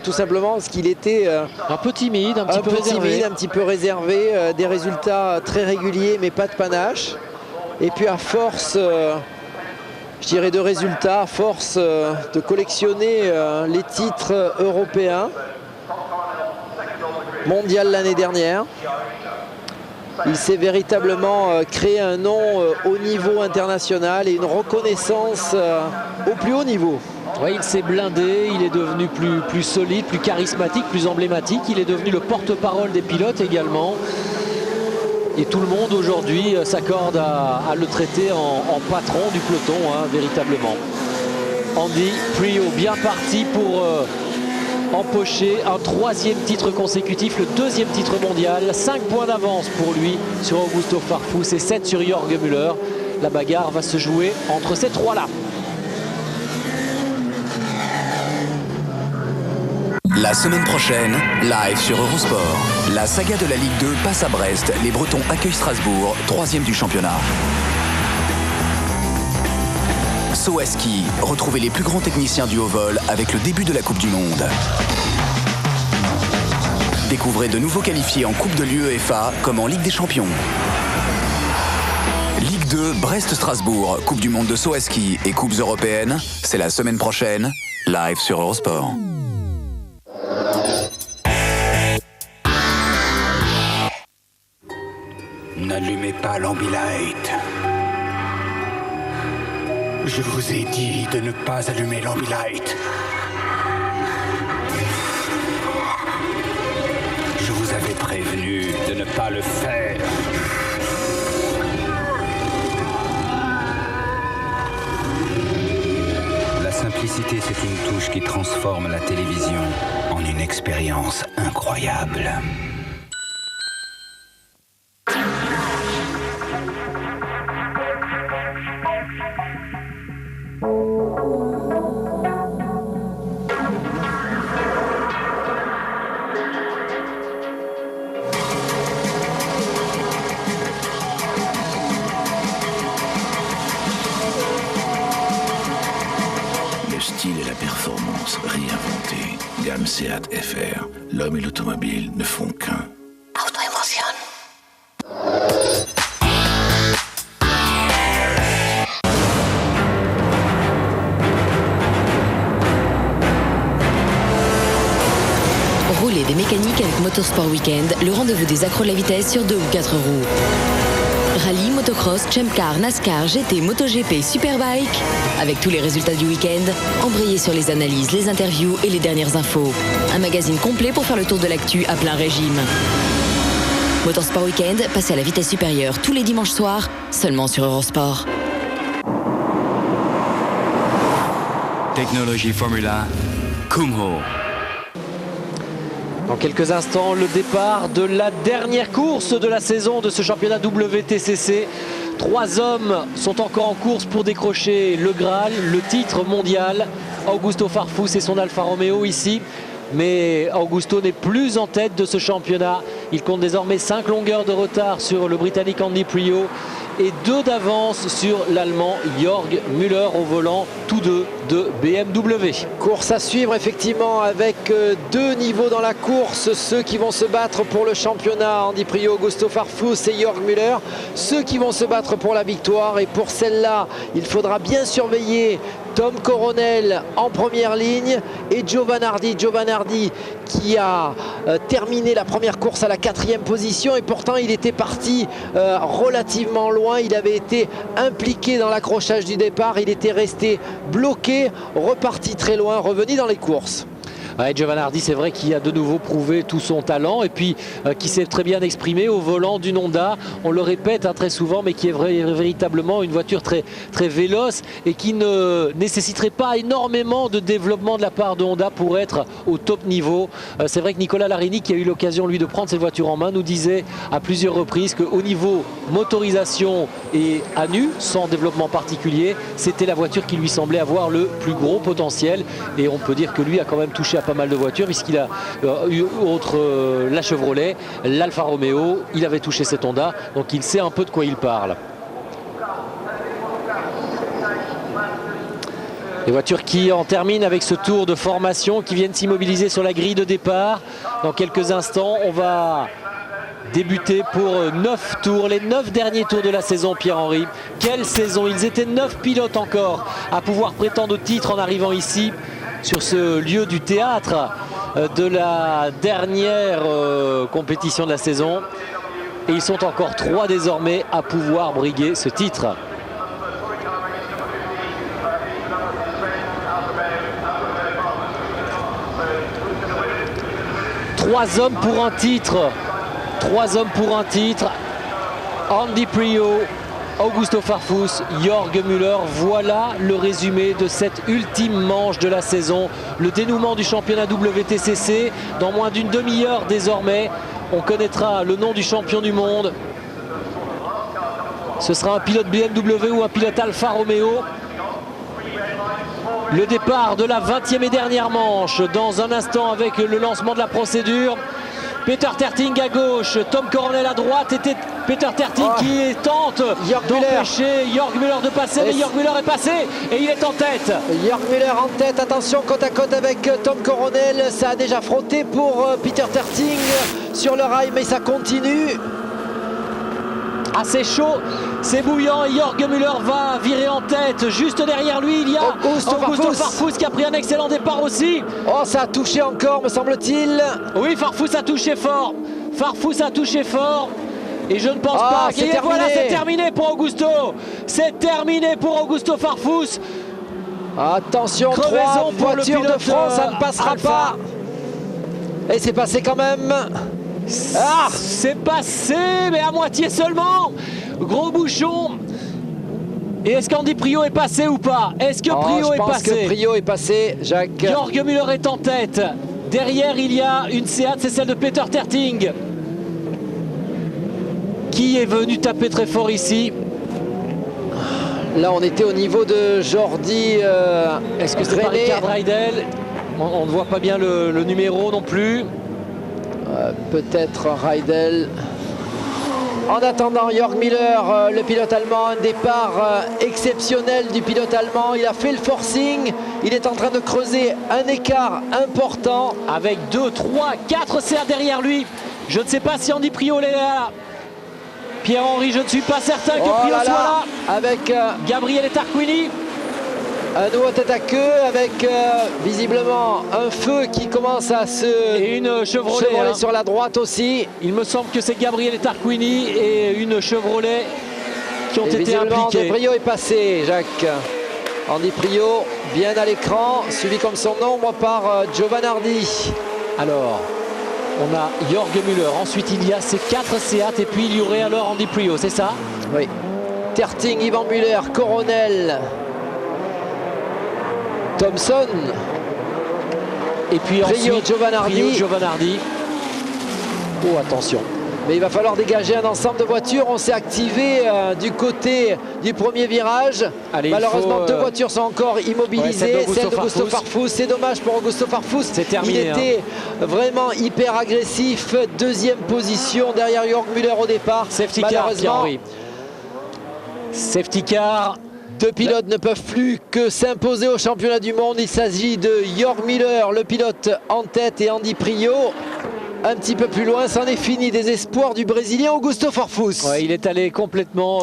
Tout simplement parce qu'il était un peu timide, un petit peu réservé, des résultats très réguliers mais pas de panache. Et puis à force, je dirais, de résultats, à force de collectionner les titres européens, mondial l'année dernière, il s'est véritablement créé un nom au niveau international et une reconnaissance au plus haut niveau. Oui, il s'est blindé, il est devenu plus solide, plus charismatique, plus emblématique. Il est devenu le porte-parole des pilotes également. Et tout le monde aujourd'hui s'accorde à le traiter en patron du peloton, hein, véritablement. Andy Priaulx bien parti pour empocher un 3e titre consécutif, le 2e titre mondial. 5 points d'avance pour lui sur Augusto Farfus et 7 sur Jörg Müller. La bagarre va se jouer entre ces trois-là. La semaine prochaine, live sur Eurosport. La saga de la Ligue 2 passe à Brest. Les Bretons accueillent Strasbourg, 3e du championnat. Saut à ski, retrouvez les plus grands techniciens du haut vol avec le début de la Coupe du Monde. Découvrez de nouveaux qualifiés en Coupe de l'UEFA comme en Ligue des Champions. Ligue 2, Brest-Strasbourg, Coupe du Monde de saut à ski et Coupes européennes, c'est la semaine prochaine, live sur Eurosport. N'allumez pas l'Ambilight. Je vous ai dit de ne pas allumer l'Ambilight. Je vous avais prévenu de ne pas le faire. La simplicité, c'est une touche qui transforme la télévision en une expérience incroyable. Seat FR, l'homme et l'automobile ne font qu'un. Auto-émotion. Roulez des mécaniques avec Motorsport Weekend, le rendez-vous des accros de la vitesse sur 2 ou 4 roues. Rallye, motocross, Champ Car, NASCAR, GT, MotoGP, Superbike. Avec tous les résultats du week-end, embrayez sur les analyses, les interviews et les dernières infos. Un magazine complet pour faire le tour de l'actu à plein régime. Motorsport Weekend, passez à la vitesse supérieure tous les dimanches soirs, seulement sur Eurosport. Technologie Formula, Kumho. Dans quelques instants, le départ de la dernière course de la saison de ce championnat WTCC. 3 hommes sont encore en course pour décrocher le Graal, le titre mondial. Augusto Farfus et son Alfa Romeo ici. Mais Augusto n'est plus en tête de ce championnat. Il compte désormais 5 longueurs de retard sur le Britannique Andy Priaulx et 2 d'avance sur l'Allemand Jörg Müller au volant, tous deux de BMW. Course à suivre effectivement avec 2 niveaux dans la course. Ceux qui vont se battre pour le championnat, Andy Priaulx, Augusto Farfus et Jörg Müller. Ceux qui vont se battre pour la victoire. Et pour celle-là, il faudra bien surveiller Tom Coronel en première ligne et Giovanardi qui a terminé la première course à la 4e position et pourtant il était parti relativement loin. Il avait été impliqué dans l'accrochage du départ, il était resté bloqué, reparti très loin, revenu dans les courses. Ouais, Giovanardi, c'est vrai qu'il a de nouveau prouvé tout son talent et puis qui s'est très bien exprimé au volant d'une Honda. On le répète très souvent, mais qui est véritablement une voiture très véloce et qui ne nécessiterait pas énormément de développement de la part de Honda pour être au top niveau. C'est vrai que Nicolas Larini, qui a eu l'occasion lui de prendre cette voiture en main, nous disait à plusieurs reprises qu'au niveau motorisation et à nu, sans développement particulier, c'était la voiture qui lui semblait avoir le plus gros potentiel. Et on peut dire que lui a quand même touché à pas mal de voitures puisqu'il a eu la Chevrolet, l'Alfa Romeo, il avait touché cette Honda, donc il sait un peu de quoi il parle. Les voitures qui en terminent avec ce tour de formation, qui viennent s'immobiliser sur la grille de départ. Dans quelques instants, on va débuter pour 9 tours, les 9 derniers tours de la saison, Pierre-Henri. Quelle saison! Ils étaient 9 pilotes encore à pouvoir prétendre au titre en arrivant ici, sur ce lieu du théâtre de la dernière compétition de la saison. Et ils sont encore 3 désormais à pouvoir briguer ce titre. Trois hommes pour un titre. 3 hommes pour un titre. Andy Priaulx, Augusto Farfus, Jörg Müller. Voilà le résumé de cette ultime manche de la saison. Le dénouement du championnat WTCC. Dans moins d'une demi-heure désormais, on connaîtra le nom du champion du monde. Ce sera un pilote BMW ou un pilote Alfa Romeo. Le départ de la 20e et dernière manche dans un instant avec le lancement de la procédure. Peter Terting à gauche, Tom Coronel à droite, et Peter Terting qui tente d'empêcher Jörg Müller de passer, mais Jörg Müller est passé et il est en tête. Jörg Müller en tête, attention côte à côte avec Tom Coronel, ça a déjà frotté pour Peter Terting sur le rail, mais ça continue. Assez chaud, c'est bouillant et Jörg Müller va virer en tête. Juste derrière lui, il y a Augusto Farfus qui a pris un excellent départ aussi. Oh, ça a touché encore, me semble-t-il. Oui, Farfus a touché fort. Farfus a touché fort. Et je ne pense pas. Et voilà, c'est terminé pour Augusto. C'est terminé pour Augusto Farfus. Attention, crevaison pour le pilote de France, ça ne passera pas. Et c'est passé quand même. Ah, c'est passé, mais à moitié seulement. Gros bouchon. Et est-ce qu'Andy Priaulx est passé ou pas? Est-ce que Priaulx est passé? Je pense que Priaulx est passé, Jacques. Jörg Müller est en tête. Derrière, il y a une Seat, c'est celle de Peter Terting, qui est venu taper très fort ici. Là, on était au niveau de Jordi. Est-ce que c'est pas Richard Reidel? On ne voit pas bien le numéro non plus. Peut-être Reidel. En attendant, Jörg Müller, le pilote allemand, un départ exceptionnel du pilote allemand. Il a fait le forcing. Il est en train de creuser un écart important. Avec 2, 3, 4 CA derrière lui. Je ne sais pas si Andy Priaulx est là. Pierre-Henri, je ne suis pas certain que Priaulx soit là. Avec Gabriele Tarquini. Un nouveau tête à queue avec visiblement un feu qui commence à se et une Chevrolet sur la droite aussi. Il me semble que c'est Gabriele Tarquini et une Chevrolet qui ont été impliqués. Andy Priaulx est passé, Jacques. Andy Priaulx bien à l'écran, suivi comme son ombre par Giovanardi. Alors, on a Jörg Müller. Ensuite, il y a ces 4 Seat et puis il y aurait alors Andy Priaulx, c'est ça? Oui. Terting, Ivan Müller, Coronel, Thompson, et puis ensuite Giovanardi. Oh, attention. Mais il va falloir dégager un ensemble de voitures. On s'est activé du côté du premier virage. Allez, malheureusement, 2 voitures sont encore immobilisées. Celle d'Augusto Farfus. C'est dommage pour Augusto Farfus. C'est terminé. Il était vraiment hyper agressif. 2e position derrière Jörg Müller au départ. Safety car, Pierre-Henri. Safety car. 2 pilotes ne peuvent plus que s'imposer au championnat du monde. Il s'agit de Jörg Müller, le pilote en tête, et Andy Priaulx. Un petit peu plus loin, c'en est fini des espoirs du Brésilien Augusto Farfus. Ouais, il est allé complètement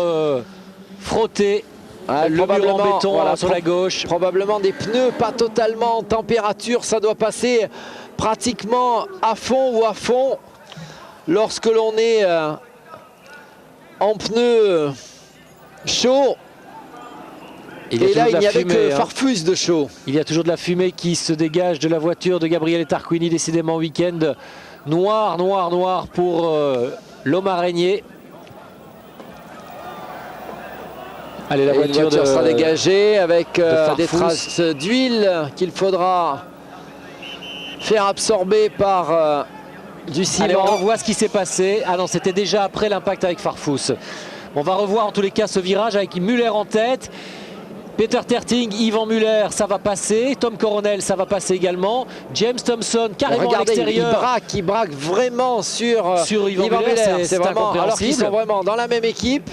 frotter le mur en béton sur la gauche. Probablement des pneus pas totalement en température. Ça doit passer pratiquement à fond ou à fond lorsque l'on est en pneus chauds. Et là, il n'y avait que Farfus de chaud. Il y a toujours de la fumée qui se dégage de la voiture de Gabriele Tarquini. Décidément, week-end noir, noir, noir pour l'homme araignée. Allez, la voiture sera dégagée avec des traces d'huile qu'il faudra faire absorber par du ciment. Allez, on voit ce qui s'est passé. Ah non, c'était déjà après l'impact avec Farfus. On va revoir en tous les cas ce virage avec Müller en tête. Peter Terting, Ivan Müller, ça va passer. Tom Coronel, ça va passer également. James Thompson, carrément à l'extérieur. Il braque vraiment sur Ivan Müller. C'est vraiment, alors qu'ils sont vraiment dans la même équipe.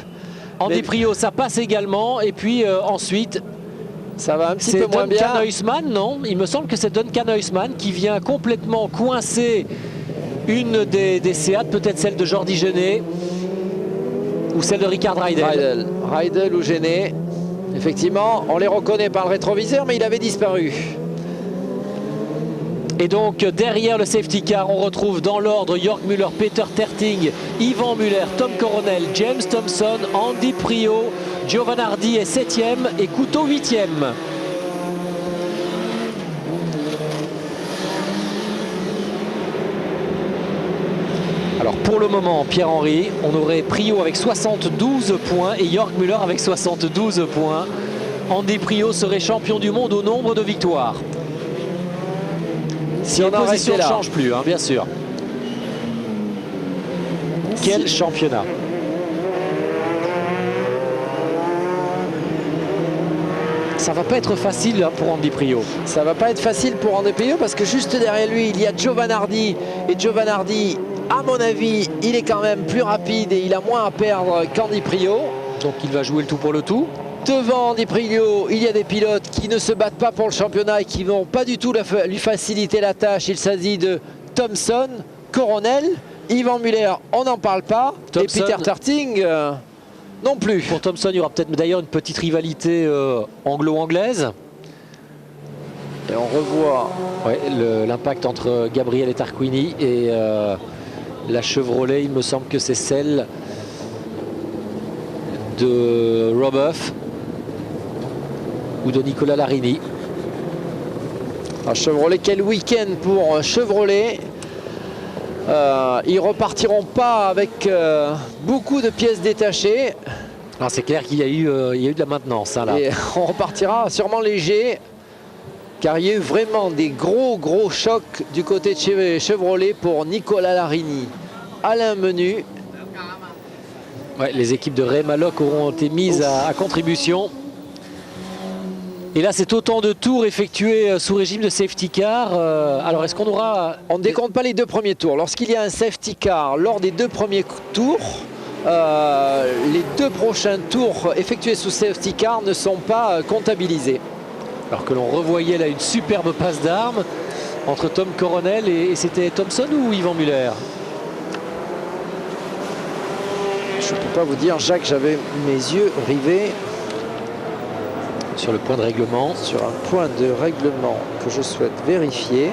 Andy Priaulx, ça passe également. Et puis ensuite, Ça va un petit peu C'est moins bien. Duncan Huisman, non? Il me semble que c'est Duncan Huisman qui vient complètement coincer une des Seat, peut-être celle de Jordi Gené ou celle de Richard Rijdel. Rijdel ou Gené. Effectivement, on les reconnaît par le rétroviseur, mais il avait disparu. Et donc derrière le safety car, on retrouve dans l'ordre Jörg Müller, Peter Terting, Yvan Muller, Tom Coronel, James Thompson, Andy Priaulx, Giovanardi est 7e et Couto 8e. Alors pour le moment, Pierre-Henri, on aurait Priaulx avec 72 points et Jörg Müller avec 72 points. Andy Priaulx serait champion du monde au nombre de victoires. Si la position ne change plus, hein, bien sûr. Quel championnat! Ça va pas être facile pour Andy Priaulx. Ça va pas être facile pour Andy Priaulx parce que juste derrière lui, il y a Giovanardi. Et Giovanardi, à mon avis, il est quand même plus rapide et il a moins à perdre qu'Andy Priaulx. Donc il va jouer le tout pour le tout. Devant Andy Priaulx, il y a des pilotes qui ne se battent pas pour le championnat et qui vont pas du tout lui faciliter la tâche. Il s'agit de Thompson, Coronel, Yvan Muller, on n'en parle pas. Thompson, et Peter Terting, non plus. Pour Thompson, il y aura peut-être d'ailleurs une petite rivalité anglo-anglaise. Et on revoit l'impact entre Gabriele Tarquini et la Chevrolet. Il me semble que c'est celle de Robuff ou de Nicolas Larini. Chevrolet, quel week-end pour Chevrolet. Ils repartiront pas avec beaucoup de pièces détachées. C'est clair qu'il y a eu de la maintenance hein, là. Et on repartira sûrement léger car il y a eu vraiment des gros chocs du côté de Chevrolet pour Nicolas Larini, Alain Menu. Ouais, les équipes de Ray Malloch auront été mises à contribution. Et là, c'est autant de tours effectués sous régime de safety car. Alors, est-ce qu'on aura... On ne décompte pas les 2 premiers tours. Lorsqu'il y a un safety car lors des 2 premiers tours, les 2 prochains tours effectués sous safety car ne sont pas comptabilisés. Alors que l'on revoyait là une superbe passe d'armes entre Tom Coronel et c'était Thompson ou Yvan Muller? Je ne peux pas vous dire, Jacques, j'avais mes yeux rivés sur le point de règlement. Sur un point de règlement que je souhaite vérifier.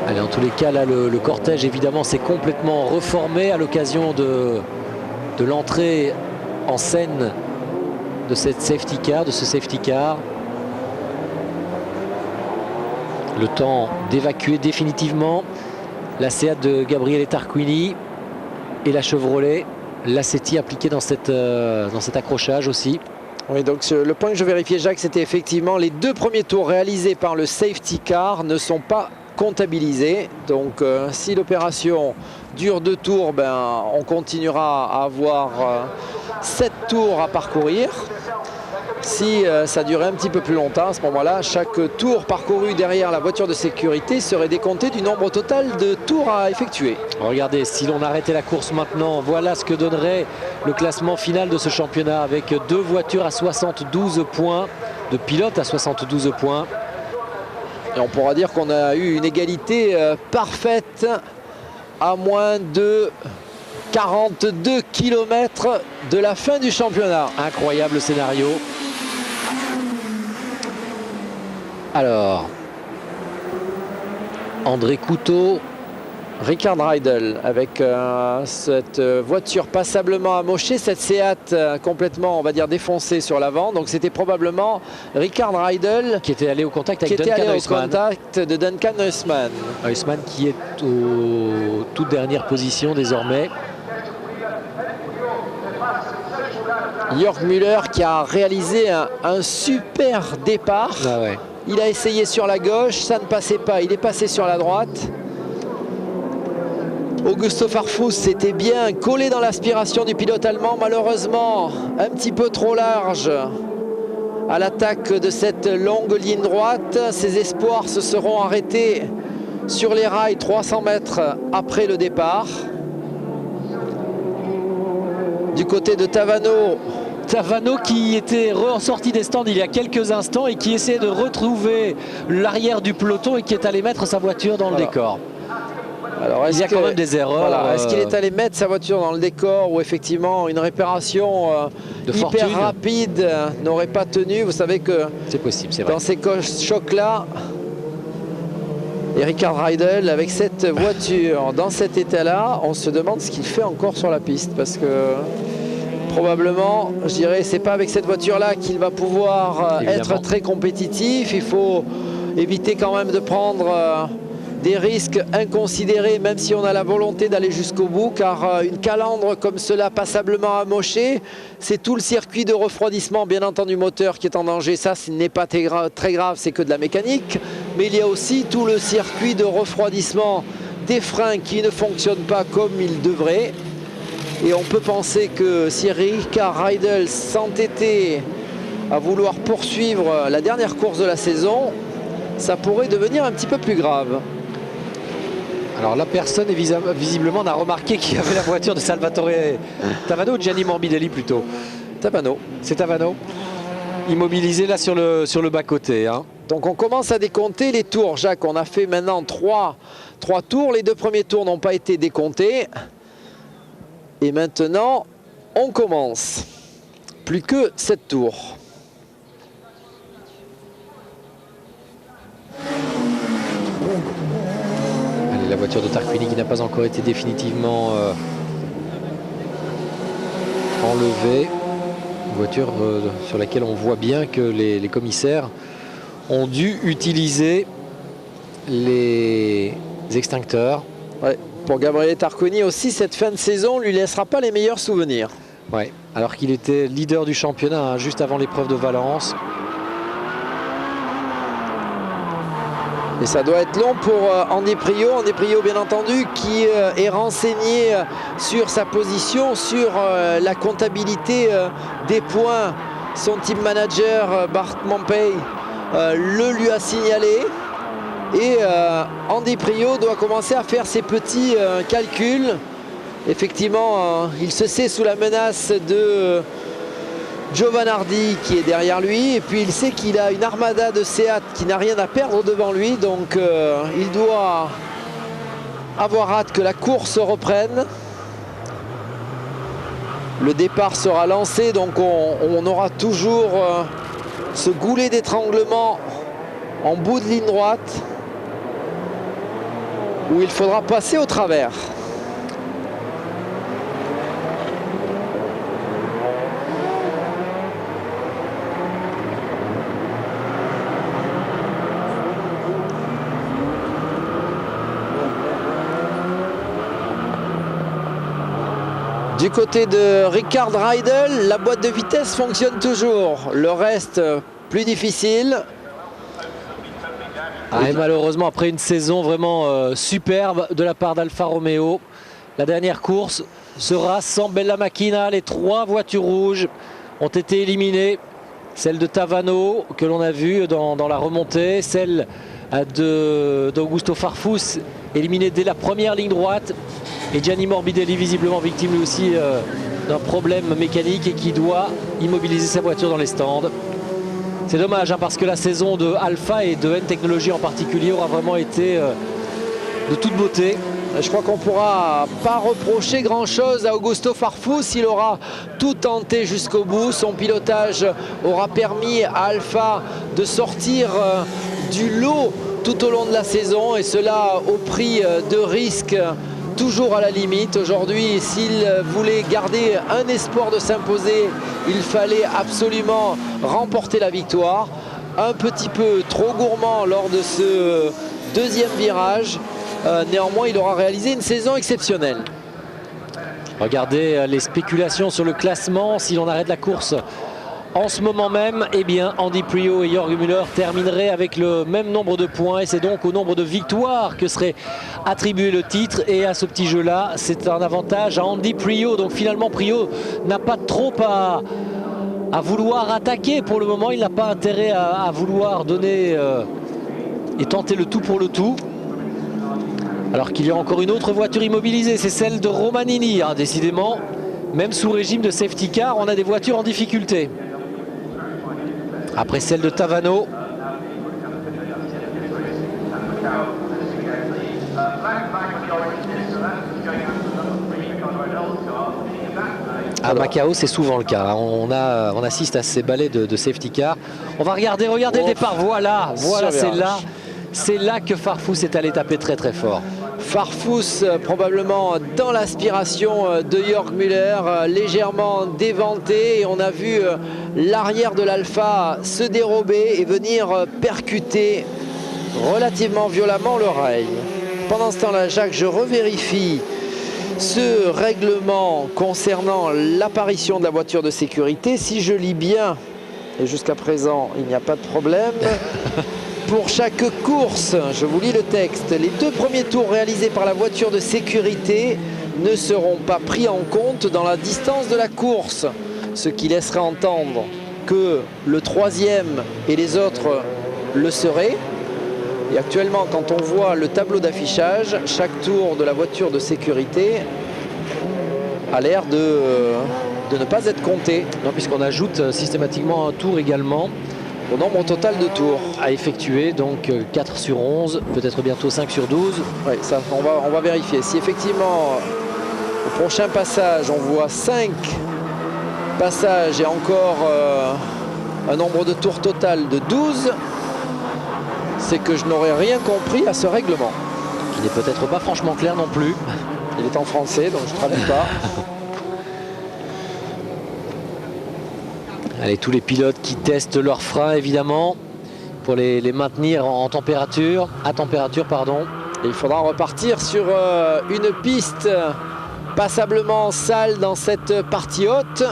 Allez, en tous les cas, là, le cortège, évidemment, s'est complètement reformé à l'occasion de l'entrée en scène de cette safety car, de ce safety car. Le temps d'évacuer définitivement la Seat de Gabriele Tarquini et la Chevrolet, l'Assetti appliqué dans cet accrochage aussi. Oui, donc le point que je vérifiais, Jacques, c'était effectivement les 2 premiers tours réalisés par le safety car ne sont pas comptabilisés. Donc si l'opération dure 2 tours, on continuera à avoir 7 tours à parcourir. Si ça durait un petit peu plus longtemps, à ce moment-là, chaque tour parcouru derrière la voiture de sécurité serait décompté du nombre total de tours à effectuer. Regardez, si l'on arrêtait la course maintenant, voilà ce que donnerait le classement final de ce championnat avec 2 voitures à 72 points, de pilotes à 72 points. Et on pourra dire qu'on a eu une égalité parfaite à moins de 42 km de la fin du championnat. Incroyable scénario. Alors, André Couto, Richard Rijdel avec cette voiture passablement amochée, cette Seat complètement, on va dire, défoncée sur l'avant. Donc c'était probablement Richard Rijdel qui était allé au contact avec Duncan Huisman. Contact de Duncan Huisman. Huisman qui est aux toutes dernières positions désormais. Jörg Müller qui a réalisé un super départ. Ah ouais. Il a essayé sur la gauche, ça ne passait pas, il est passé sur la droite. Augusto Farfus s'était bien collé dans l'aspiration du pilote allemand, malheureusement un petit peu trop large à l'attaque de cette longue ligne droite. Ses espoirs se seront arrêtés sur les rails 300 mètres après le départ. Du côté de Tavano. Tavano qui était ressorti des stands il y a quelques instants et qui essayait de retrouver l'arrière du peloton et qui est allé mettre sa voiture dans le décor. Alors, il y a quand même des erreurs. Voilà, est-ce qu'il est allé mettre sa voiture dans le décor ou effectivement une réparation hyper rapide n'aurait pas tenu? Vous savez que c'est possible, c'est vrai. Dans ces chocs-là, et Rickard Reidel avec cette voiture dans cet état-là, on se demande ce qu'il fait encore sur la piste, parce que probablement, je dirais, c'est pas avec cette voiture-là qu'il va pouvoir être très compétitif. Il faut éviter quand même de prendre des risques inconsidérés, même si on a la volonté d'aller jusqu'au bout, car une calandre comme cela, passablement amochée, c'est tout le circuit de refroidissement, bien entendu moteur, qui est en danger. Ça, ce n'est pas très grave, c'est que de la mécanique, mais il y a aussi tout le circuit de refroidissement des freins qui ne fonctionnent pas comme ils devraient. Et on peut penser que si Rickard Reidel s'entêtait à vouloir poursuivre la dernière course de la saison, ça pourrait devenir un petit peu plus grave. Alors là, personne visiblement n'a remarqué qu'il y avait la voiture de Salvatore Tavano ou Gianni Morbidelli plutôt. Tavano. C'est Tavano. Immobilisé là sur le bas-côté. Hein. Donc on commence à décompter les tours. Jacques, on a fait maintenant 3 tours. Les 2 premiers tours n'ont pas été décomptés. Et maintenant, on commence. Plus que 7 tours. La voiture de Tarquini qui n'a pas encore été définitivement enlevée. Une voiture sur laquelle on voit bien que les commissaires ont dû utiliser les extincteurs. Ouais, pour Gabriele Tarquini aussi, cette fin de saison ne lui laissera pas les meilleurs souvenirs. Ouais, alors qu'il était leader du championnat hein, juste avant l'épreuve de Valence. Et ça doit être long pour Andy Priaulx. Andy Priaulx, bien entendu, qui est renseigné sur sa position, sur la comptabilité des points. Son team manager, Bart Mompey, le lui a signalé. Et Andy Priaulx doit commencer à faire ses petits calculs. Effectivement, il se sait sous la menace de Giovanardi qui est derrière lui, et puis il sait qu'il a une armada de Seat qui n'a rien à perdre devant lui, donc il doit avoir hâte que la course reprenne. Le départ sera lancé, donc on aura toujours ce goulet d'étranglement en bout de ligne droite où il faudra passer au travers. Du côté de Rickard Reidel, la boîte de vitesse fonctionne toujours. Le reste, plus difficile. Et malheureusement, après une saison vraiment superbe de la part d'Alfa Romeo, la dernière course sera sans Bella Macchina. Les 3 voitures rouges ont été éliminées. Celle de Tavano, que l'on a vue dans la remontée. Celle d'Augusto Farfus, éliminée dès la première ligne droite. Et Gianni Morbidelli, visiblement victime lui aussi d'un problème mécanique et qui doit immobiliser sa voiture dans les stands. C'est dommage hein, parce que la saison de Alpha et de N Technologies en particulier aura vraiment été de toute beauté. Je crois qu'on ne pourra pas reprocher grand-chose à Augusto Farfus. Il aura tout tenté jusqu'au bout. Son pilotage aura permis à Alpha de sortir du lot tout au long de la saison, et cela au prix de risques toujours à la limite. Aujourd'hui, s'il voulait garder un espoir de s'imposer, il fallait absolument remporter la victoire. Un petit peu trop gourmand lors de ce deuxième virage. Néanmoins, il aura réalisé une saison exceptionnelle. Regardez les spéculations sur le classement. Si l'on arrête la course en ce moment même, eh bien Andy Priaulx et Jörg Müller termineraient avec le même nombre de points, et c'est donc au nombre de victoires que serait attribué le titre. Et à ce petit jeu-là, c'est un avantage à Andy Priaulx. Donc finalement, Priaulx n'a pas trop à vouloir attaquer pour le moment. Il n'a pas intérêt à vouloir donner et tenter le tout pour le tout. Alors qu'il y a encore une autre voiture immobilisée, c'est celle de Romanini, hein, décidément. même sous régime de safety car, on a des voitures en difficulté. Après celle de Tavano. À Macao, c'est souvent le cas. On assiste à ces balais de safety car. On va regardez le départ. Voilà, c'est là que Farfus est allé taper très très fort. Farfus probablement dans l'aspiration de Jörg Müller, légèrement déventé, et on a vu l'arrière de l'Alfa se dérober et venir percuter relativement violemment le rail. Pendant ce temps-là, Jacques, je revérifie ce règlement concernant l'apparition de la voiture de sécurité. Si je lis bien, et jusqu'à présent il n'y a pas de problème, pour chaque course, je vous lis le texte, les 2 premiers tours réalisés par la voiture de sécurité ne seront pas pris en compte dans la distance de la course, ce qui laisserait entendre que le 3e et les autres le seraient. Et actuellement, quand on voit le tableau d'affichage, chaque tour de la voiture de sécurité a l'air de ne pas être compté. Non, puisqu'on ajoute systématiquement un tour également au nombre total de tours à effectuer, donc 4 sur 11, peut-être bientôt 5 sur 12. Oui, ça, on va vérifier. Si effectivement, au prochain passage, on voit 5 passages et encore un nombre de tours total de 12, c'est que je n'aurais rien compris à ce règlement. Qui n'est peut-être pas franchement clair non plus. Il est en français, donc je ne traduis pas. Allez, tous les pilotes qui testent leurs freins, évidemment, pour les maintenir à température. Et il faudra repartir sur une piste passablement sale dans cette partie haute.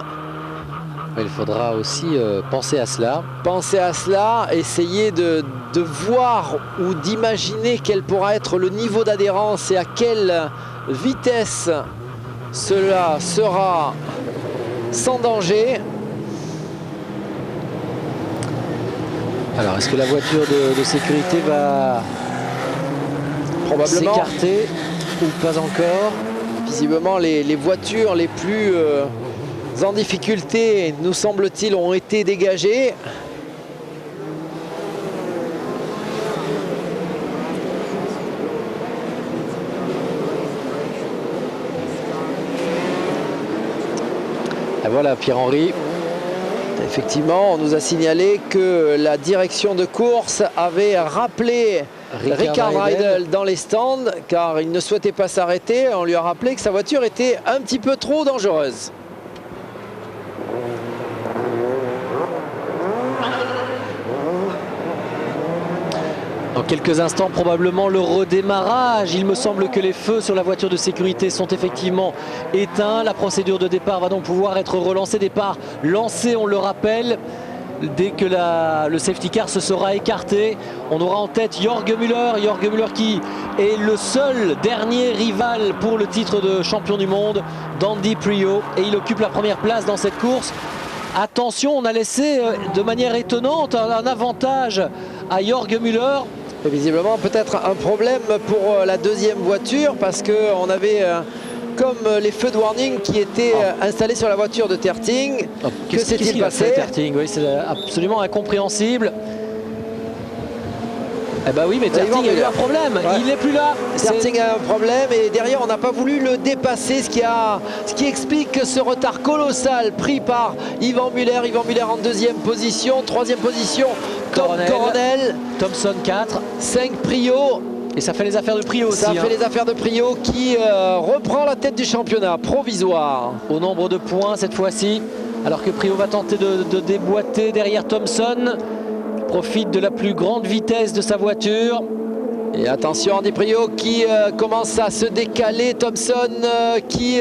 Il faudra aussi penser à cela. Penser à cela, essayer de voir ou d'imaginer quel pourra être le niveau d'adhérence et à quelle vitesse cela sera sans danger. Alors, est-ce que la voiture de sécurité va probablement s'écarter ou pas encore? Visiblement, les voitures les plus en difficulté, nous semble-t-il, ont été dégagées. Et voilà Pierre-Henri. Effectivement, on nous a signalé que la direction de course avait rappelé Ricard Reidel dans les stands car il ne souhaitait pas s'arrêter. On lui a rappelé que sa voiture était un petit peu trop dangereuse. Dans quelques instants, probablement le redémarrage. Il me semble que les feux sur la voiture de sécurité sont effectivement éteints. La procédure de départ va donc pouvoir être relancée. Départ lancé, on le rappelle, dès que le safety car se sera écarté. On aura en tête Jörg Müller. Jörg Müller qui est le seul dernier rival pour le titre de champion du monde d'Andy Priaulx. Et il occupe la première place dans cette course. Attention, on a laissé de manière étonnante un avantage à Jörg Müller. Et visiblement peut-être un problème pour la deuxième voiture parce qu'on avait comme les feux de warning qui étaient installés sur la voiture de Terting. Que s'est-il passé? Terting, oui, c'est absolument incompréhensible. Eh ben oui, mais Terting a eu un problème, ouais. Il n'est plus là. Terting a un problème et derrière on n'a pas voulu le dépasser, ce qui explique ce retard colossal pris par Yvan Muller. Yvan Muller en deuxième position, troisième position Coronel, Thompson 4, 5 Priaulx. Et ça fait les affaires de Priaulx aussi. Ça fait les affaires de Priaulx qui reprend la tête du championnat provisoire. Au nombre de points cette fois-ci, alors que Priaulx va tenter de déboîter derrière Thompson. Profite de la plus grande vitesse de sa voiture. Et attention, Andy Priaulx qui commence à se décaler. Thompson qui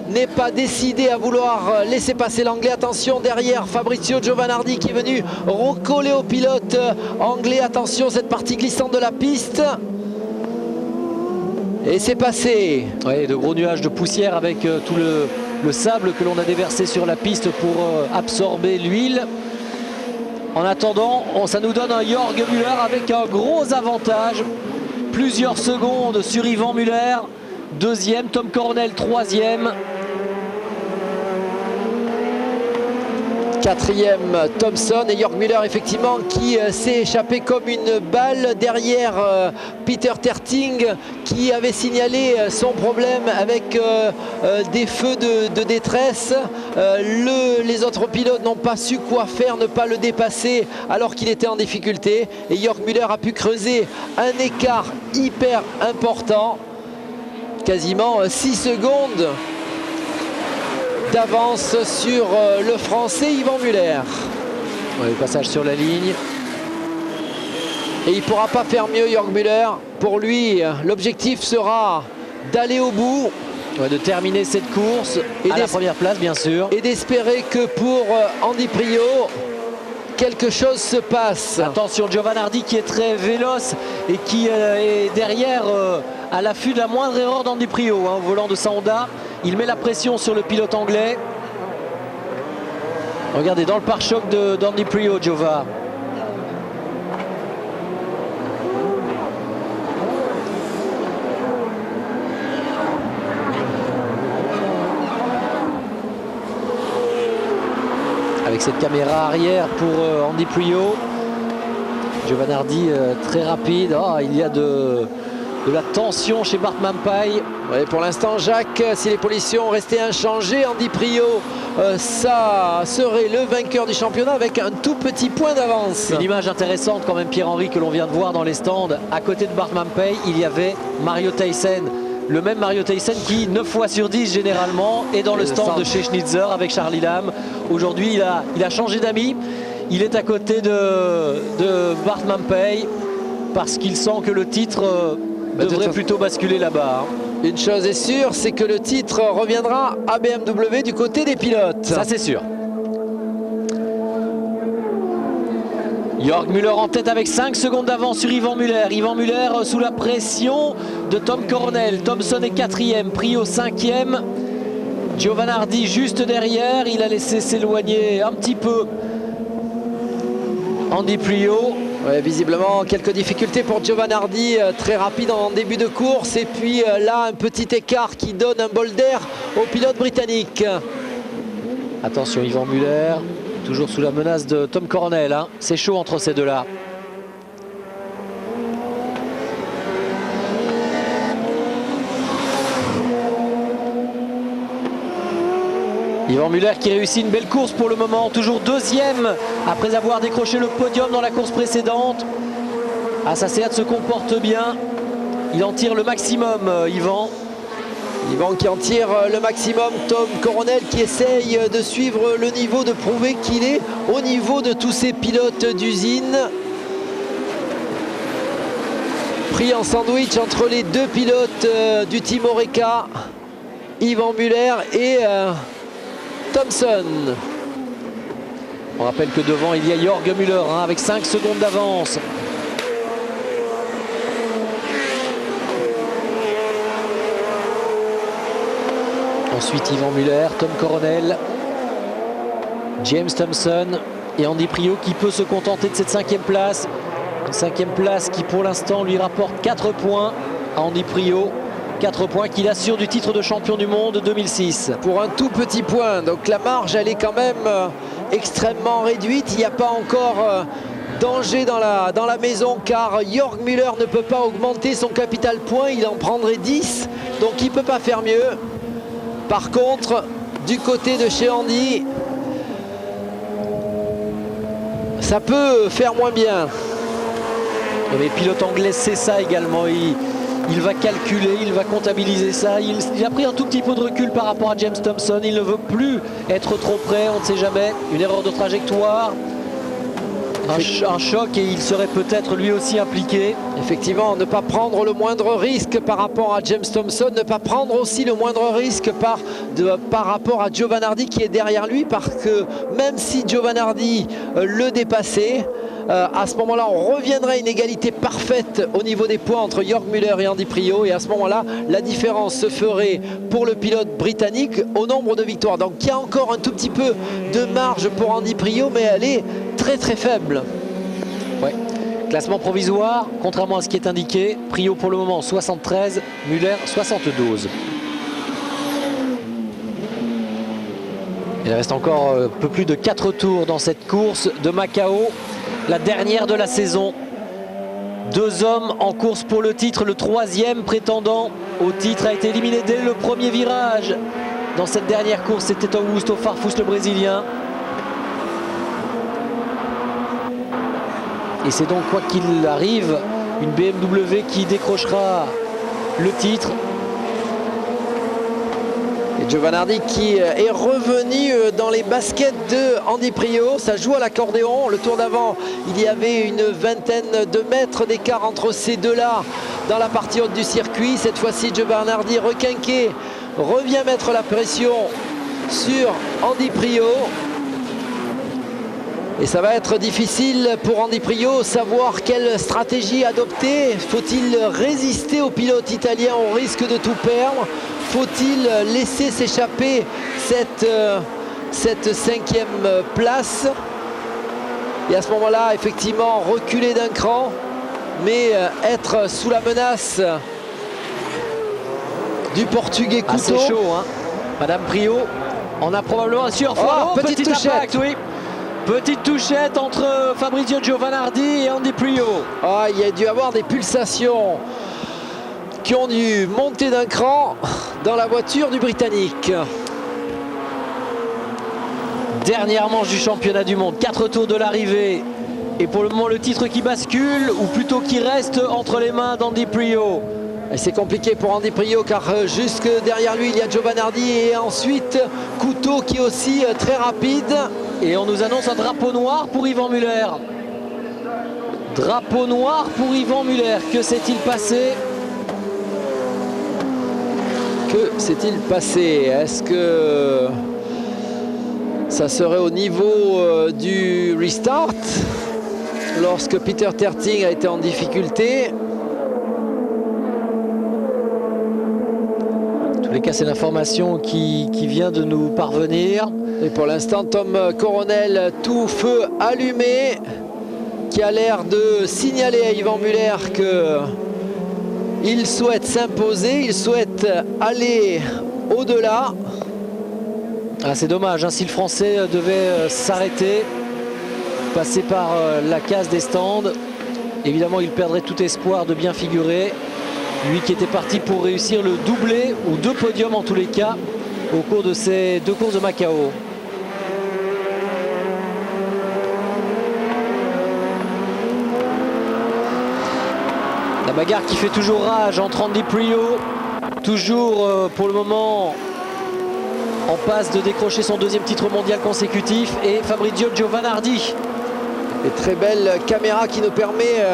n'est pas décidé à vouloir laisser passer l'anglais. Attention derrière Fabrizio Giovanardi qui est venu recoller au pilote anglais. Attention cette partie glissante de la piste. Et c'est passé. Oui, de gros nuages de poussière avec tout le sable que l'on a déversé sur la piste pour absorber l'huile. En attendant, ça nous donne un Jörg Müller avec un gros avantage. Plusieurs secondes sur Yvan Muller. Deuxième, Tom Coronel troisième. Quatrième, Thompson et Jörg Müller effectivement qui s'est échappé comme une balle derrière Peter Terting qui avait signalé son problème avec des feux de détresse. Les autres pilotes n'ont pas su quoi faire, ne pas le dépasser alors qu'il était en difficulté. Et Jörg Müller a pu creuser un écart hyper important, quasiment 6 secondes d'avance sur le Français Yvan Müller. Ouais, passage sur la ligne. Et il ne pourra pas faire mieux, Jörg Müller. Pour lui, l'objectif sera d'aller au bout. Ouais, de terminer cette course à la première place, bien sûr. Et d'espérer que pour Andy Priaulx, quelque chose se passe. Attention, Giovanardi qui est très véloce et qui est derrière à l'affût de la moindre erreur d'Andy Priaulx au volant de sa Honda. Il met la pression sur le pilote anglais. Regardez, dans le pare-choc d'Andy Priaulx, Giova. Avec cette caméra arrière pour Andy Priaulx. Giovanardi très rapide. Oh, il y a de la tension chez Bart Mampay. Ouais, pour l'instant, Jacques, si les positions restaient inchangées, Andy Priaulx, ça serait le vainqueur du championnat avec un tout petit point d'avance. Une image intéressante quand même, Pierre-Henri, que l'on vient de voir dans les stands. À côté de Bart Mampay, il y avait Mario Theissen. Le même Mario Theissen qui, 9 fois sur 10 généralement, est dans le stand de chez Schnitzer avec Charlie Lam. Aujourd'hui, il a changé d'amis. Il est à côté de Bart Mampay parce qu'il sent que le titre devrait plutôt basculer là-bas. Une chose est sûre, c'est que le titre reviendra à BMW du côté des pilotes. Ça, c'est sûr. Jörg Müller en tête avec 5 secondes d'avance sur Yvan Müller. Yvan Müller sous la pression de Tom Coronel. Thompson est 4e, Priaulx 5e. Giovanardi juste derrière. Il a laissé s'éloigner un petit peu Andy Priaulx. Ouais, visiblement quelques difficultés pour Giovanardi, très rapide en début de course. Et puis là, un petit écart qui donne un bol d'air au pilote britannique. Attention, Yvan Müller, toujours sous la menace de Tom Coronel. Hein. C'est chaud entre ces deux-là. Yvan Müller qui réussit une belle course pour le moment, toujours 2e après avoir décroché le podium dans la course précédente. Ah, sa Seat se comporte bien, il en tire le maximum, Yvan. Yvan qui en tire le maximum, Tom Coronel qui essaye de suivre le niveau, de prouver qu'il est au niveau de tous ces pilotes d'usine. Pris en sandwich entre les deux pilotes du Team Oreca, Yvan Müller et Thompson. On rappelle que devant il y a Jörg Müller avec 5 secondes d'avance. Ensuite Yvan Müller, Tom Coronel, James Thompson et Andy Priaulx qui peut se contenter de cette 5e place. Une 5e place qui pour l'instant lui rapporte 4 points à Andy Priaulx. 4 points qu'il assure du titre de champion du monde 2006. Pour un tout petit point, donc la marge elle est quand même extrêmement réduite. Il n'y a pas encore danger dans la maison car Jörg Müller ne peut pas augmenter son capital point, il en prendrait 10, donc il ne peut pas faire mieux. Par contre, du côté de chez Andy, ça peut faire moins bien. Mais le pilote anglais sait ça également. Il va calculer, il va comptabiliser ça. Il a pris un tout petit peu de recul par rapport à James Thompson. Il ne veut plus être trop près, on ne sait jamais. Une erreur de trajectoire, un choc et il serait peut-être lui aussi impliqué. Effectivement, ne pas prendre le moindre risque par rapport à James Thompson, ne pas prendre aussi le moindre risque par rapport à Giovanardi qui est derrière lui, parce que même si Giovanardi le dépassait, à ce moment-là, on reviendrait à une égalité parfaite au niveau des points entre Jörg Müller et Andy Priaulx. Et à ce moment-là, la différence se ferait pour le pilote britannique au nombre de victoires. Donc il y a encore un tout petit peu de marge pour Andy Priaulx, mais elle est très très faible. Ouais. Classement provisoire, contrairement à ce qui est indiqué. Priaulx pour le moment 73, Müller 72. Il reste encore un peu plus de 4 tours dans cette course de Macao, la dernière de la saison. 2 hommes en course pour le titre. Le 3e prétendant au titre a été éliminé dès le premier virage. Dans cette dernière course, c'était Augusto Farfus, le Brésilien. Et c'est donc, quoi qu'il arrive, une BMW qui décrochera le titre. Et Giovanardi qui est revenu dans les baskets de Andy Priaulx. Ça joue à l'accordéon. Le tour d'avant, il y avait une vingtaine de mètres d'écart entre ces deux-là dans la partie haute du circuit. Cette fois-ci, Giovanardi requinqué revient mettre la pression sur Andy Priaulx. Et ça va être difficile pour Andy Priaulx, savoir quelle stratégie adopter. Faut-il résister au pilote italien au risque de tout perdre? Faut-il laisser s'échapper cette 5e place? Et à ce moment-là, effectivement, reculer d'un cran, mais être sous la menace du Portugais Couto. C'est chaud, hein. Madame Priaulx en a probablement un surfois. Petite touchette. Impact, oui. Petite touchette entre Fabrizio Giovanardi et Andy Priaulx. Il y a dû avoir des pulsations qui ont dû monter d'un cran dans la voiture du Britannique. Dernière manche du championnat du monde, 4 tours de l'arrivée. Et pour le moment, le titre qui bascule, ou plutôt qui reste entre les mains d'Andy Priaulx. Et c'est compliqué pour Andy Priaulx car jusque derrière lui il y a Giovanardi et ensuite Couto qui est aussi très rapide. Et on nous annonce un drapeau noir pour Yvan Muller. Drapeau noir pour Yvan Muller. Que s'est-il passé? Que s'est-il passé? Est-ce que ça serait au niveau du restart lorsque Peter Terting a été en difficulté? En tous les cas, c'est l'information qui vient de nous parvenir. Et pour l'instant, Tom Coronel, tout feu allumé, qui a l'air de signaler à Yvan Muller qu'il souhaite s'imposer, il souhaite aller au-delà. C'est dommage, hein, si le Français devait s'arrêter, passer par la case des stands, évidemment il perdrait tout espoir de bien figurer. Lui qui était parti pour réussir le doublé, ou 2 podiums en tous les cas, au cours de ces 2 courses de Macao. La bagarre qui fait toujours rage entre Andy Priaulx, toujours pour le moment en passe de décrocher son 2e titre mondial consécutif, et Fabrizio Giovanardi. Et très belle caméra qui nous permet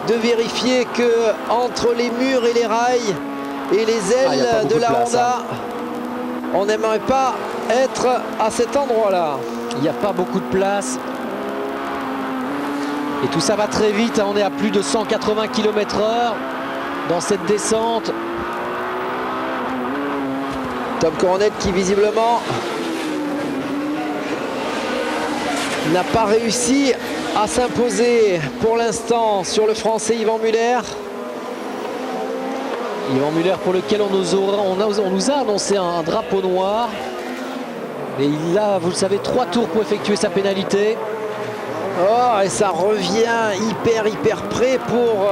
de vérifier que entre les murs et les rails et les ailes de la Honda, on n'aimerait pas être à cet endroit-là. Il n'y a pas beaucoup de place. Et tout ça va très vite, hein. On est à plus de 180 km/h dans cette descente. Tom Coronel qui visiblement n'a pas réussi à s'imposer pour l'instant sur le Français Yvan Muller. Yvan Muller pour lequel on nous a annoncé un drapeau noir. Mais il a, vous le savez, 3 tours pour effectuer sa pénalité. Et ça revient hyper près pour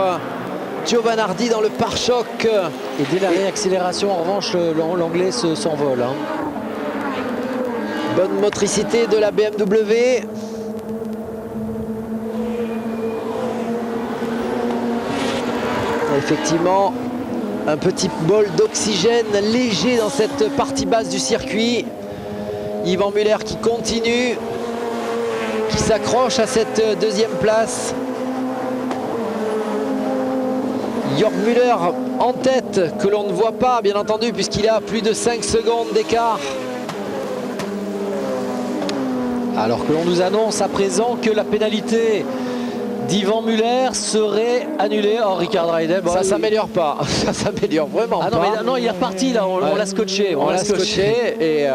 Giovanardi dans le pare-choc. Et dès la réaccélération, en revanche, l'anglais s'envole. Hein. Bonne motricité de la BMW. Effectivement, un petit bol d'oxygène léger dans cette partie basse du circuit. Yvan Muller qui continue, qui s'accroche à cette 2e place. Jörg Müller en tête, que l'on ne voit pas bien entendu puisqu'il a plus de 5 secondes d'écart. Alors que l'on nous annonce à présent que la pénalité d'Yvan Muller serait annulée. Richard Reidel, ça s'améliore pas. Ça s'améliore vraiment pas. Non, il est reparti là, on l'a scotché. On l'a scotché et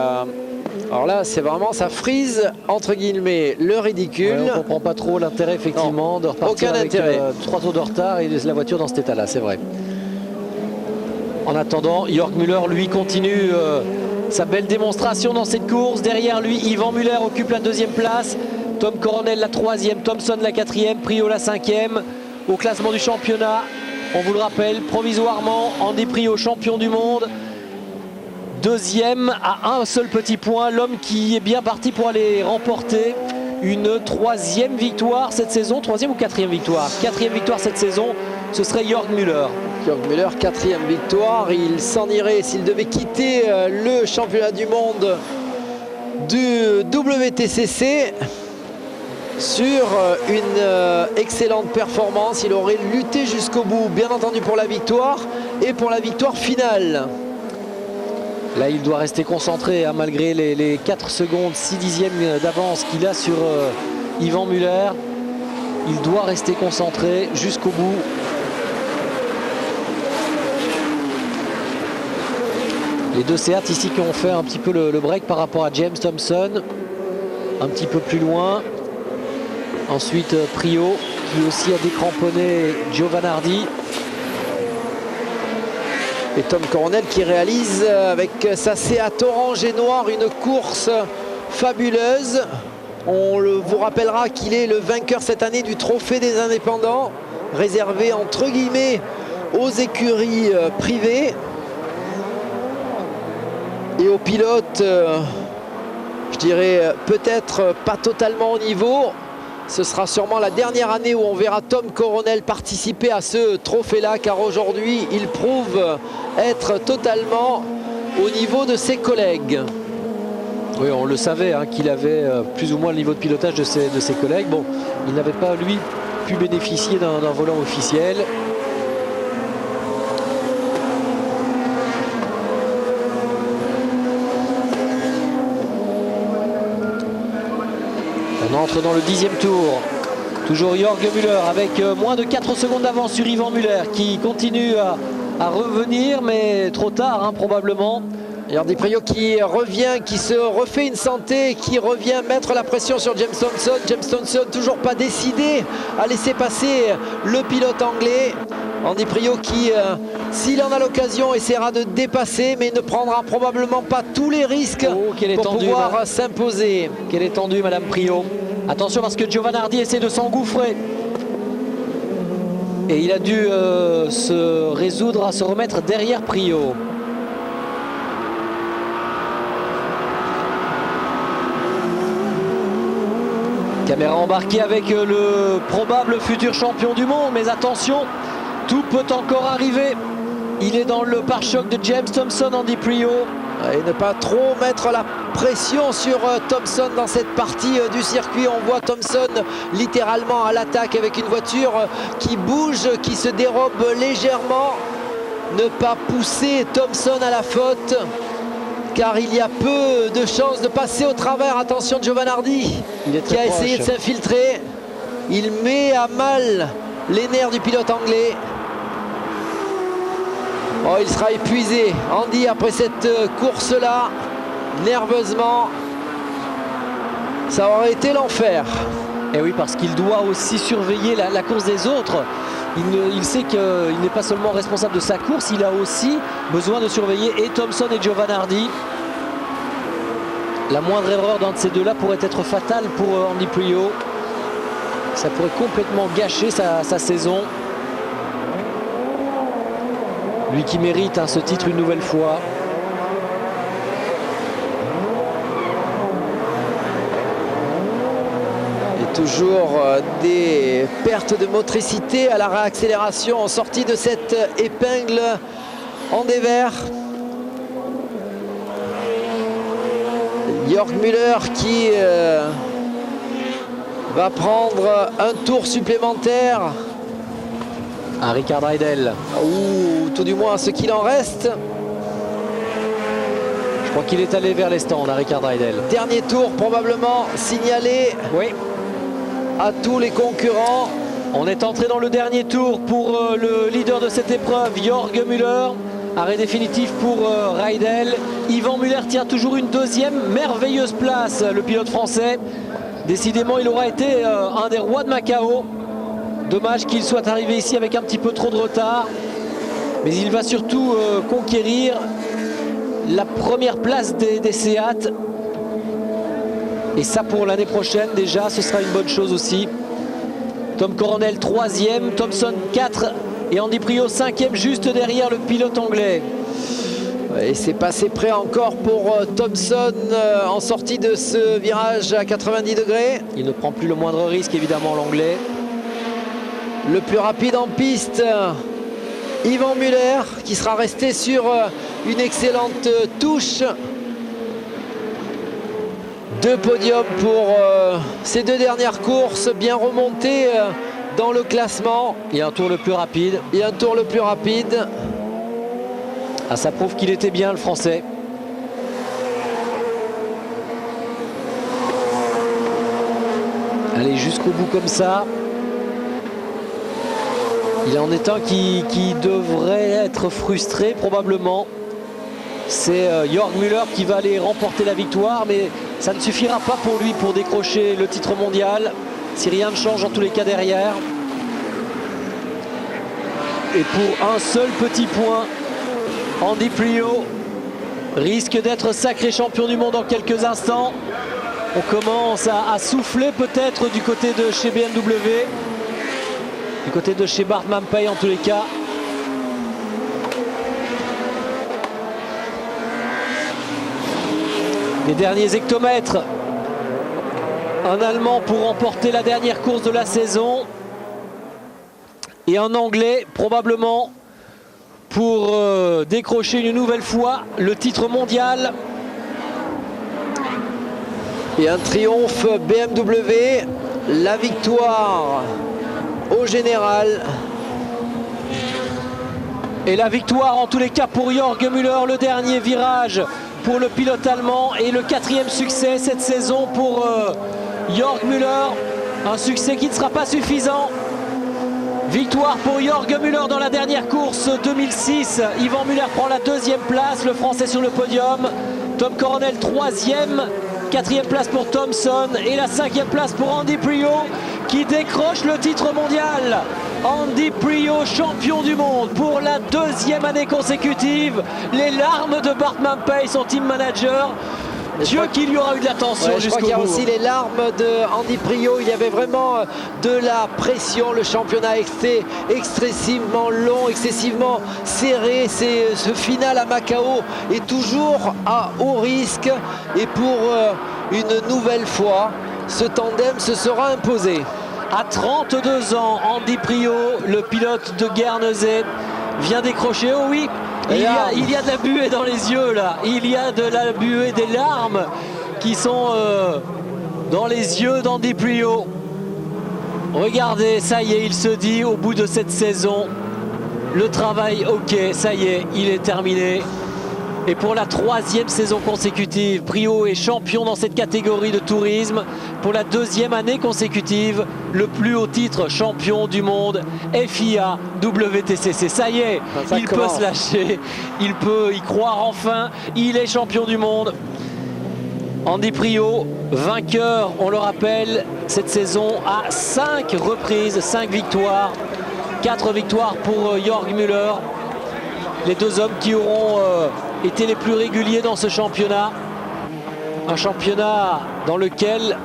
alors là, c'est vraiment, ça frise entre guillemets le ridicule. On ne comprend pas trop l'intérêt effectivement de repartir avec 3 tours de retard et la voiture dans cet état-là, c'est vrai. En attendant, Jörg Müller, lui, continue sa belle démonstration dans cette course. Derrière lui, Yvan Muller occupe la 2e place. Tom Coronel la 3e, Thompson la 4e, Priaulx la 5e. Au classement du championnat, on vous le rappelle, provisoirement, Andy Priaulx champion du monde. 2e à un seul petit point, l'homme qui est bien parti pour aller remporter une 3e victoire cette saison. 3e ou 4e victoire? 4e victoire cette saison, ce serait Jörg Müller. Jörg Müller, 4e victoire. Il s'en irait s'il devait quitter le championnat du monde du WTCC sur une excellente performance. Il aurait lutté jusqu'au bout, bien entendu, pour la victoire et pour la victoire finale. Là, il doit rester concentré, hein, malgré les 4 secondes, 6 dixièmes d'avance qu'il a sur Yvan Muller. Il doit rester concentré jusqu'au bout. Les deux Seat ici qui ont fait un petit peu le break par rapport à James Thompson. Un petit peu plus loin. Ensuite, Priaulx qui aussi a décramponné Giovanardi. Et Tom Coronel qui réalise avec sa Seat orange et noir une course fabuleuse. On vous rappellera qu'il est le vainqueur cette année du Trophée des Indépendants, réservé entre guillemets aux écuries privées et aux pilotes, je dirais peut-être pas totalement au niveau. Ce sera sûrement la dernière année où on verra Tom Coronel participer à ce trophée-là, car aujourd'hui, il prouve être totalement au niveau de ses collègues. Oui, on le savait, hein, qu'il avait plus ou moins le niveau de pilotage de ses collègues. Bon, il n'avait pas, lui, pu bénéficier d'un volant officiel. On entre dans le 10e tour. Toujours Jörg Müller avec moins de 4 secondes d'avance sur Yvan Muller qui continue à revenir, mais trop tard, hein, probablement. Andy Priaulx qui revient, qui se refait une santé, qui revient mettre la pression sur James Thompson. James Thompson toujours pas décidé à laisser passer le pilote anglais. Andy Priaulx qui, s'il en a l'occasion, essaiera de dépasser, mais ne prendra probablement pas tous les risques pour pouvoir s'imposer. Quelle étendue, Madame Priaulx. Attention parce que Giovanardi essaie de s'engouffrer. Et il a dû se résoudre à se remettre derrière Priaulx. Caméra embarquée avec le probable futur champion du monde. Mais attention, tout peut encore arriver. Il est dans le pare-choc de James Thompson, Andy Priaulx. Et ne pas trop mettre la pression sur Thompson dans cette partie du circuit. On voit Thompson littéralement à l'attaque avec une voiture qui bouge, qui se dérobe légèrement. Ne pas pousser Thompson à la faute, car il y a peu de chances de passer au travers. Attention, Giovanardi qui a essayé de s'infiltrer. Il met à mal les nerfs du pilote anglais. Oh, il sera épuisé, Andy, après cette course-là, nerveusement. Ça aurait été l'enfer. Et oui, parce qu'il doit aussi surveiller la course des autres. Il sait qu'il n'est pas seulement responsable de sa course, il a aussi besoin de surveiller et Thompson et Giovanardi. La moindre erreur d'un de ces deux-là pourrait être fatale pour Andy Priaulx. Ça pourrait complètement gâcher sa saison. Lui qui mérite, hein, ce titre une nouvelle fois. Et toujours des pertes de motricité à la réaccélération en sortie de cette épingle en dévers. Jörg Müller qui va prendre un tour supplémentaire. Un Rickard Reidel. Ou tout du moins ce qu'il en reste. Je crois qu'il est allé vers les stands, Rickard Reidel. Dernier tour probablement signalé, oui, à tous les concurrents. On est entré dans le dernier tour pour le leader de cette épreuve, Jörg Müller. Arrêt définitif pour Reidel. Yvan Muller tient toujours une deuxième merveilleuse place, le pilote français. Décidément, il aura été un des rois de Macao. Dommage qu'il soit arrivé ici avec un petit peu trop de retard. Mais il va surtout conquérir la première place des Seat. Et ça, pour l'année prochaine, déjà, ce sera une bonne chose aussi. Tom Coronel 3e, Thompson 4 et Andy Priaulx 5e, juste derrière le pilote anglais. Et c'est passé près encore pour Thompson en sortie de ce virage à 90 degrés. Il ne prend plus le moindre risque, évidemment, l'anglais. Le plus rapide en piste, Yvan Muller, qui sera resté sur une excellente touche. 2 podiums pour ces 2 dernières courses, bien remonté dans le classement. Et un tour le plus rapide. Et un tour le plus rapide. Ah, ça prouve qu'il était bien, le Français. Allez, jusqu'au bout comme ça. Il en est un qui devrait être frustré, probablement. C'est Jörg Müller qui va aller remporter la victoire, mais ça ne suffira pas pour lui pour décrocher le titre mondial, si rien ne change en tous les cas derrière. Et pour un seul petit point, Andy Priaulx risque d'être sacré champion du monde en quelques instants. On commence à souffler peut-être du côté de chez BMW, du côté de chez Bart Mampey en tous les cas. Les derniers hectomètres. Un Allemand pour remporter la dernière course de la saison. Et un Anglais probablement pour décrocher une nouvelle fois le titre mondial. Et un triomphe BMW, la victoire au général. Et la victoire en tous les cas pour Jörg Müller, le dernier virage pour le pilote allemand et le 4e succès cette saison pour Jörg Müller. Un succès qui ne sera pas suffisant. Victoire pour Jörg Müller dans la dernière course 2006. Yvan Muller prend la 2e place, le Français sur le podium. Tom Coronel 3e, 4e place pour Thompson et la 5e place pour Andy Priaulx qui décroche le titre mondial. Andy Priaulx, champion du monde pour la 2e année consécutive. Les larmes de Bart Mampey, son team manager. Dieu qu'il y aura eu de l'attention jusqu'au bout. Je crois qu'il y a aussi les larmes de Andy Priaulx. Il y avait vraiment de la pression. Le championnat était excessivement long, excessivement serré. Ce final à Macao est toujours à haut risque. Et pour une nouvelle fois, ce tandem se sera imposé. À 32 ans, Andy Priaulx, le pilote de Guernesey, vient décrocher. Oh oui, il y a de la buée dans les yeux là. Il y a de la buée, des larmes qui sont dans les yeux d'Andy Priaulx. Regardez, ça y est, il se dit au bout de cette saison, le travail, ok, ça y est, il est terminé. Et pour la 3e saison consécutive, Priaulx est champion dans cette catégorie de tourisme. Pour la 2e année consécutive, le plus haut titre champion du monde, FIA WTCC. Ça y est, il peut se lâcher, il peut y croire enfin. Il est champion du monde. Andy Priaulx, vainqueur, on le rappelle, cette saison à 5 reprises, 5 victoires. 4 victoires pour Jörg Müller. Les 2 hommes qui auront été les plus réguliers dans ce championnat. Un championnat dans lequel,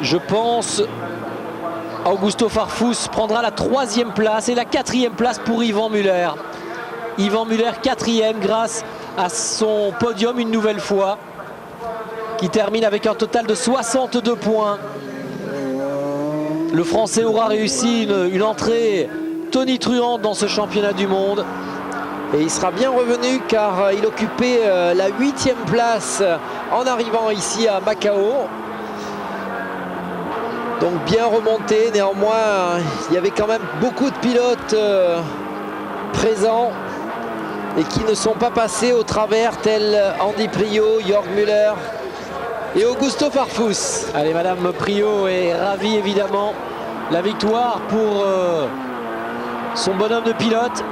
je pense, Augusto Farfus prendra la 3e place et la 4e place pour Yvan Muller. Yvan Muller 4e grâce à son podium une nouvelle fois, qui termine avec un total de 62 points. Le Français aura réussi une entrée tonitruante dans ce championnat du monde. Et il sera bien revenu car il occupait la 8e place en arrivant ici à Macao. Donc bien remonté, néanmoins il y avait quand même beaucoup de pilotes présents et qui ne sont pas passés au travers, tels Andy Priaulx, Jörg Müller et Augusto Farfus. Allez, Madame Priaulx est ravie évidemment. La victoire pour son bonhomme de pilote.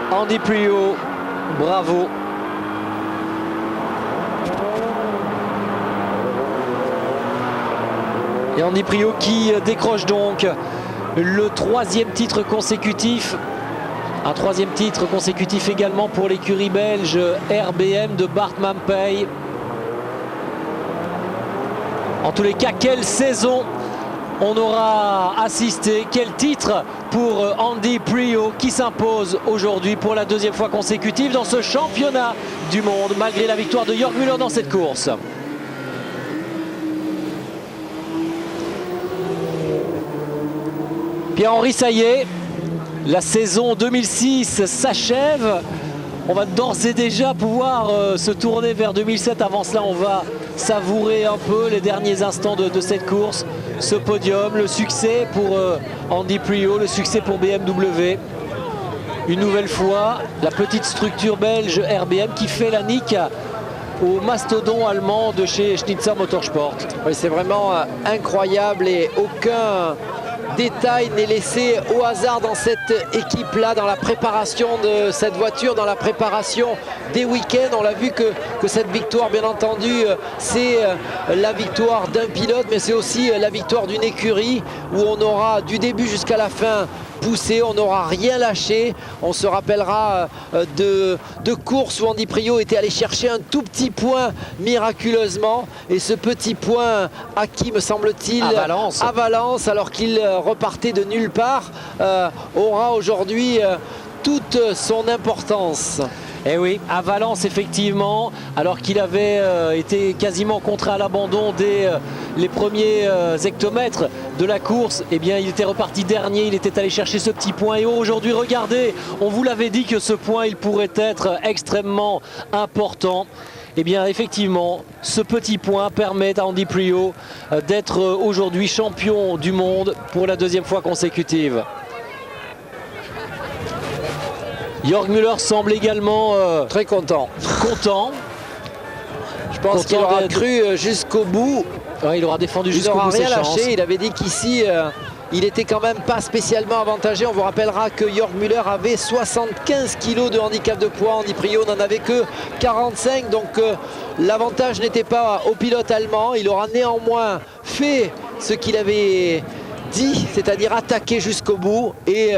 Andy Priaulx, bravo. Et Andy Priaulx qui décroche donc le 3e titre consécutif. Un troisième titre consécutif également pour l'écurie belge RBM de Bart Mampey. En tous les cas, quelle saison on aura assisté, quel titre pour Andy Priaulx qui s'impose aujourd'hui pour la deuxième fois consécutive dans ce championnat du monde, malgré la victoire de Jörg Müller dans cette course. Pierre-Henri, ça y est, la saison 2006 s'achève. On va d'ores et déjà pouvoir se tourner vers 2007. Avant cela, on va savourer un peu les derniers instants de cette course. Ce podium, le succès pour Andy Priaulx, le succès pour BMW. Une nouvelle fois, la petite structure belge RBM qui fait la nique au mastodon allemand de chez Schnitzer Motorsport. Oui, c'est vraiment incroyable et aucun détail n'est laissé au hasard dans cette équipe-là, dans la préparation de cette voiture, dans la préparation des week-ends. On l'a vu que cette victoire, bien entendu, c'est la victoire d'un pilote, mais c'est aussi la victoire d'une écurie où on aura du début jusqu'à la fin poussé, on n'aura rien lâché. On se rappellera de courses où Andy Priaulx était allé chercher un tout petit point miraculeusement, et ce petit point acquis, me semble-t-il, à Valence, alors qu'il repartait de nulle part, aura aujourd'hui toute son importance. Eh oui, à Valence, effectivement, alors qu'il avait été quasiment contraint à l'abandon dès les premiers hectomètres de la course, eh bien, il était reparti dernier, il était allé chercher ce petit point. Et aujourd'hui, regardez, on vous l'avait dit que ce point, il pourrait être extrêmement important. Eh bien, effectivement, ce petit point permet à Andy Priaulx d'être aujourd'hui champion du monde pour la deuxième fois consécutive. Jörg Müller semble également très content. Je pense qu'il aura cru jusqu'au bout. Ouais, il aura défendu jusqu'au bout ses chances. Il avait dit qu'ici, il était quand même pas spécialement avantagé. On vous rappellera que Jörg Müller avait 75 kg de handicap de poids. Andy Priaulx n'en avait que 45. Donc l'avantage n'était pas au pilote allemand. Il aura néanmoins fait ce qu'il avait dit, c'est-à-dire attaquer jusqu'au bout et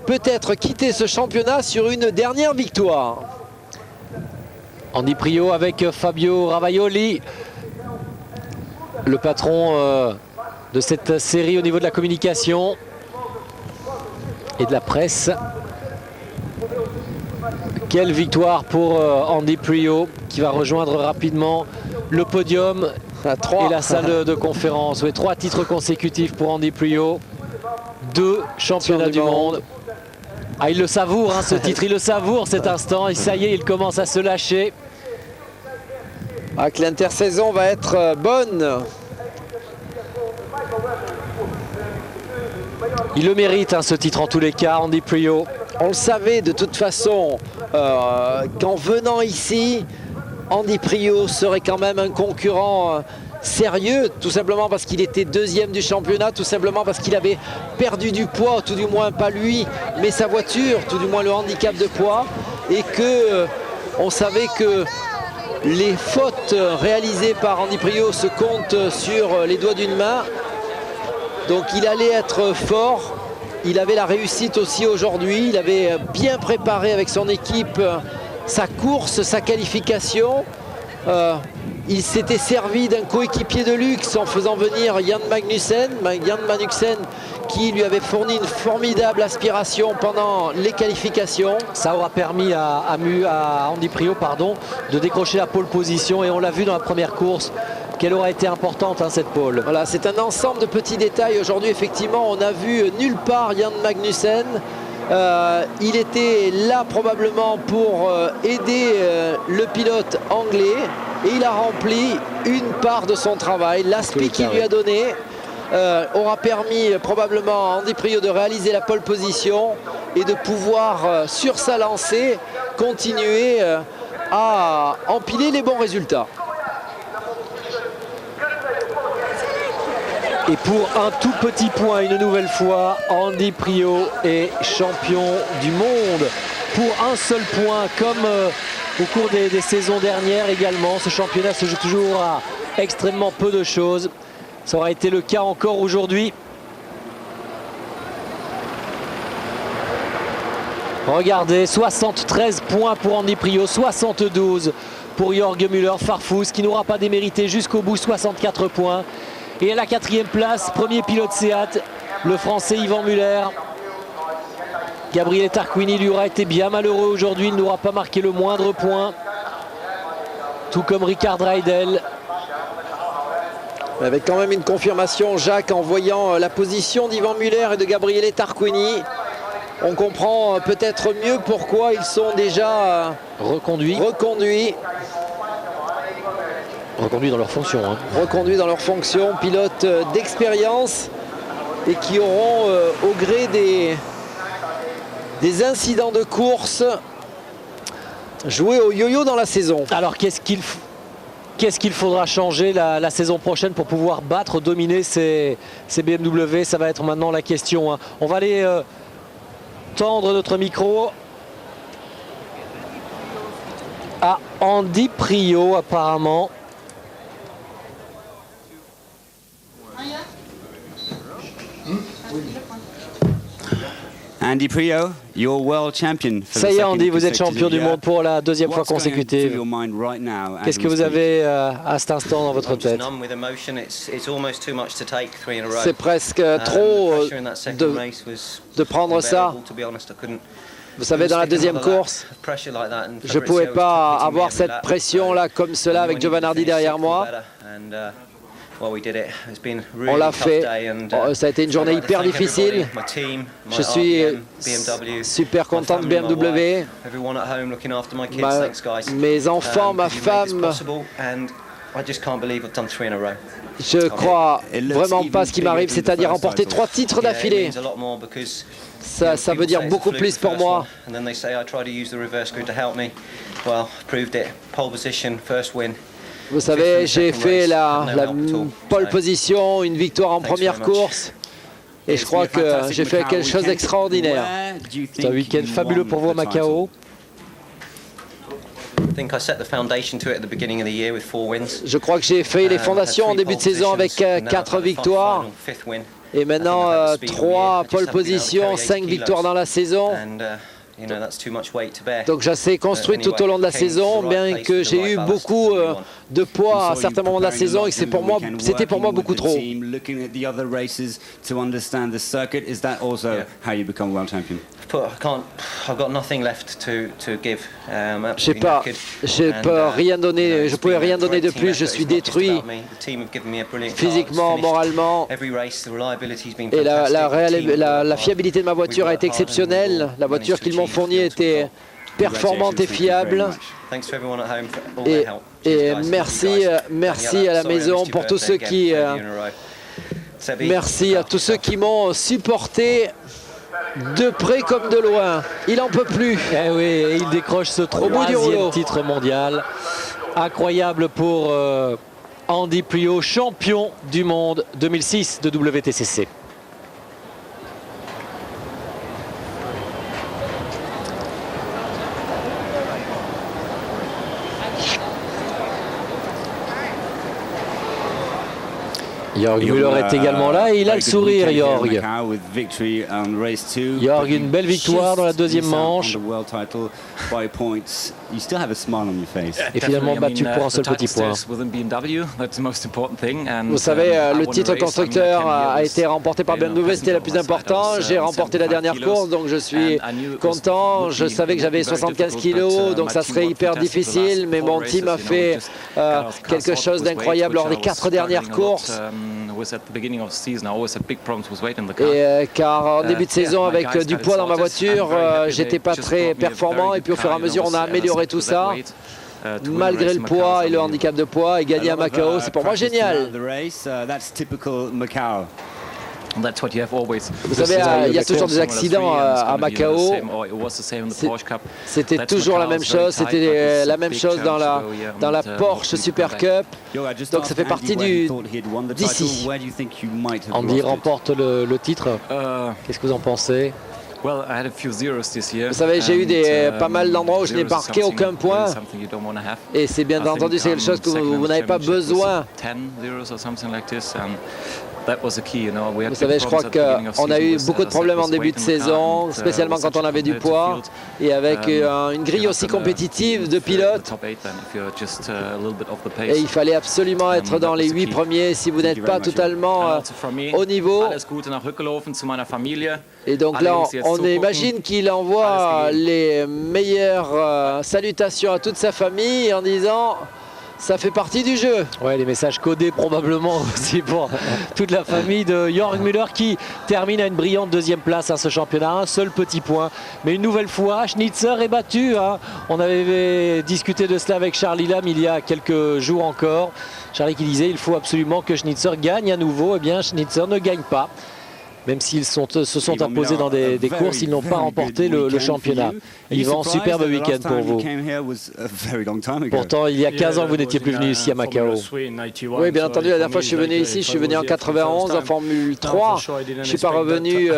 peut-être quitter ce championnat sur une dernière victoire. Andy Priaulx avec Fabio Ravaioli, le patron de cette série au niveau de la communication et de la presse. Quelle victoire pour Andy Priaulx qui va rejoindre rapidement le podium et la salle de conférence. Oui, 3 titres consécutifs pour Andy Priaulx, 2 championnats du monde. Ah, il le savoure, hein, ce titre, il le savoure cet instant, et ça y est, il commence à se lâcher. Ah, que l'intersaison va être bonne. Il le mérite, hein, ce titre en tous les cas, Andy Priaulx. On le savait de toute façon qu'en venant ici, Andy Priaulx serait quand même un concurrent sérieux, tout simplement parce qu'il était deuxième du championnat, tout simplement parce qu'il avait perdu du poids, tout du moins pas lui, mais sa voiture, tout du moins le handicap de poids, et que on savait que les fautes réalisées par Andy Priaulx se comptent sur les doigts d'une main. Donc il allait être fort, il avait la réussite aussi aujourd'hui, il avait bien préparé avec son équipe sa course, sa qualification. Il s'était servi d'un coéquipier de luxe en faisant venir Jan Magnussen qui lui avait fourni une formidable aspiration pendant les qualifications. Ça aura permis à Andy Priaulx de décrocher la pole position, et on l'a vu dans la première course qu'elle aura été importante, hein, cette pole. Voilà, c'est un ensemble de petits détails. Aujourd'hui, effectivement, on a vu nulle part Jan Magnussen. Il était là probablement pour aider le pilote anglais, et il a rempli une part de son travail. L'aspect qu'il lui a donné aura permis probablement à Andy Priaulx de réaliser la pole position et de pouvoir sur sa lancée continuer à empiler les bons résultats. Et pour un tout petit point, une nouvelle fois, Andy Priaulx est champion du monde. Pour un seul point, comme au cours des saisons dernières également, ce championnat se joue toujours à extrêmement peu de choses. Ça aura été le cas encore aujourd'hui. Regardez, 73 points pour Andy Priaulx, 72 pour Jörg Müller-Farfus, qui n'aura pas démérité jusqu'au bout, 64 points. Et à la 4e place, premier pilote Seat, le Français Yvan Muller. Gabriele Tarquini lui aura été bien malheureux aujourd'hui, il n'aura pas marqué le moindre point. Tout comme Richard Riedel. Avec quand même une confirmation, Jacques, en voyant la position d'Yvan Muller et de Gabriele Tarquini. On comprend peut-être mieux pourquoi ils sont déjà reconduits dans leur fonction. Reconduits dans leur fonction, pilotes d'expérience et qui auront au gré des incidents de course joué au yo-yo dans la saison. Alors qu'est-ce qu'il faudra changer la saison prochaine pour pouvoir dominer ces BMW? Ça va être maintenant la question. On va aller tendre notre micro à Andy Priaulx apparemment. Andy Priaulx, you're world champion. Ça y est Andy, vous êtes champion du monde pour la 2e fois consécutive. Qu'est-ce que vous avez à cet instant dans votre tête? C'est presque trop de prendre ça. Vous savez, dans la 2e course, je ne pouvais pas avoir cette pression-là comme cela avec Giovanardi derrière moi. On l'a fait. Ça a été une journée hyper difficile. Je suis super content de BMW. Mes enfants, ma femme. Je crois vraiment pas ce qui m'arrive, c'est-à-dire remporter 3 titres d'affilée. Ça veut dire beaucoup plus pour moi. Vous savez, j'ai fait la pole position, une victoire en première course. Et je crois que j'ai fait quelque chose d'extraordinaire. C'est un week-end fabuleux pour vous à Macao. Je crois que j'ai fait les fondations en début de saison avec 4 victoires. Et maintenant, 3 pole positions, 5 victoires dans la saison. Donc je s'est construit tout au long de la saison, bien que j'ai eu beaucoup de poids à certains moments de la saison et que c'était pour moi beaucoup trop. Je pouvais rien donner de plus, je suis détruit physiquement, moralement. Et la fiabilité de ma voiture a été exceptionnelle. La voiture qu'ils m'ont fournie était performante et fiable. Et merci à la maison pour tous ceux qui... merci à tous ceux qui m'ont supporté de près comme de loin. Il en peut plus. Eh oui, et il décroche ce 3e titre mondial. Incroyable pour Andy Priaulx, champion du monde 2006 de WTCC. Jörg Müller est également là et il a le sourire, Jörg. Jörg, une belle victoire dans la 2e manche. Et finalement battu pour un seul petit point. Vous savez, le titre constructeur a été remporté par BMW, c'était la plus importante. J'ai remporté la dernière course, donc je suis content. Je savais que j'avais 75 kilos, donc ça serait hyper difficile. Mais mon team a fait quelque chose d'incroyable lors des 4 dernières courses. Et car en début de saison, avec du poids dans ma voiture, j'étais pas très performant. Et puis au fur et à mesure, on a amélioré tout ça. Malgré le poids et le handicap de poids, et gagner à Macao, c'est pour moi génial. Vous savez, il y a toujours des accidents à Macao. C'était toujours la même chose. C'était la même chose dans la Porsche Super Cup. Donc ça fait partie d'ici. Andy remporte le titre. Qu'est-ce que vous en pensez? Vous savez, j'ai eu pas mal d'endroits où je n'ai marqué aucun point. Et c'est bien entendu, c'est quelque chose que vous n'avez pas besoin. Vous savez, je crois qu'on a eu beaucoup de problèmes en début de saison, spécialement quand on avait du poids, et avec une grille aussi compétitive de pilotes. Et il fallait absolument être dans les 8 premiers si vous n'êtes pas totalement au niveau. Et donc là, on imagine qu'il envoie les meilleures salutations à toute sa famille en disant... Ça fait partie du jeu. Ouais, les messages codés probablement aussi pour toute la famille de Jörg Müller qui termine à une brillante deuxième place à ce championnat. Un seul petit point. Mais une nouvelle fois, Schnitzer est battu. On avait discuté de cela avec Charlie Lam il y a quelques jours encore. Charlie qui disait il faut absolument que Schnitzer gagne à nouveau. Eh bien, Schnitzer ne gagne pas. Même s'ils se sont imposés dans des courses, ils n'ont pas remporté le championnat. Yvan, superbe week-end pour vous. Pourtant, il y a 15 ans que vous n'étiez plus venu ici à Macao. Oui, bien entendu, la dernière fois que je suis venu ici, je suis venu en 91 en Formule 3. Je ne suis pas revenu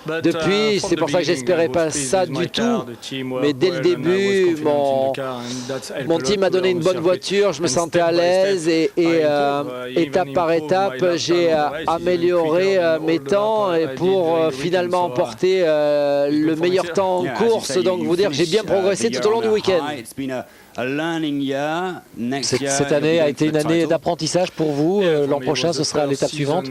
depuis, c'est pour ça que j'espérais pas ça du tout. Mais dès le début, mon team m'a donné une bonne voiture, je me sentais à l'aise et étape par étape, j'ai amélioré mes temps pour finalement emporter le meilleur temps en course. Donc vous dire que j'ai bien progressé tout au long du week-end. Cette année a été une année d'apprentissage pour vous. L'an prochain, ce sera l'étape suivante.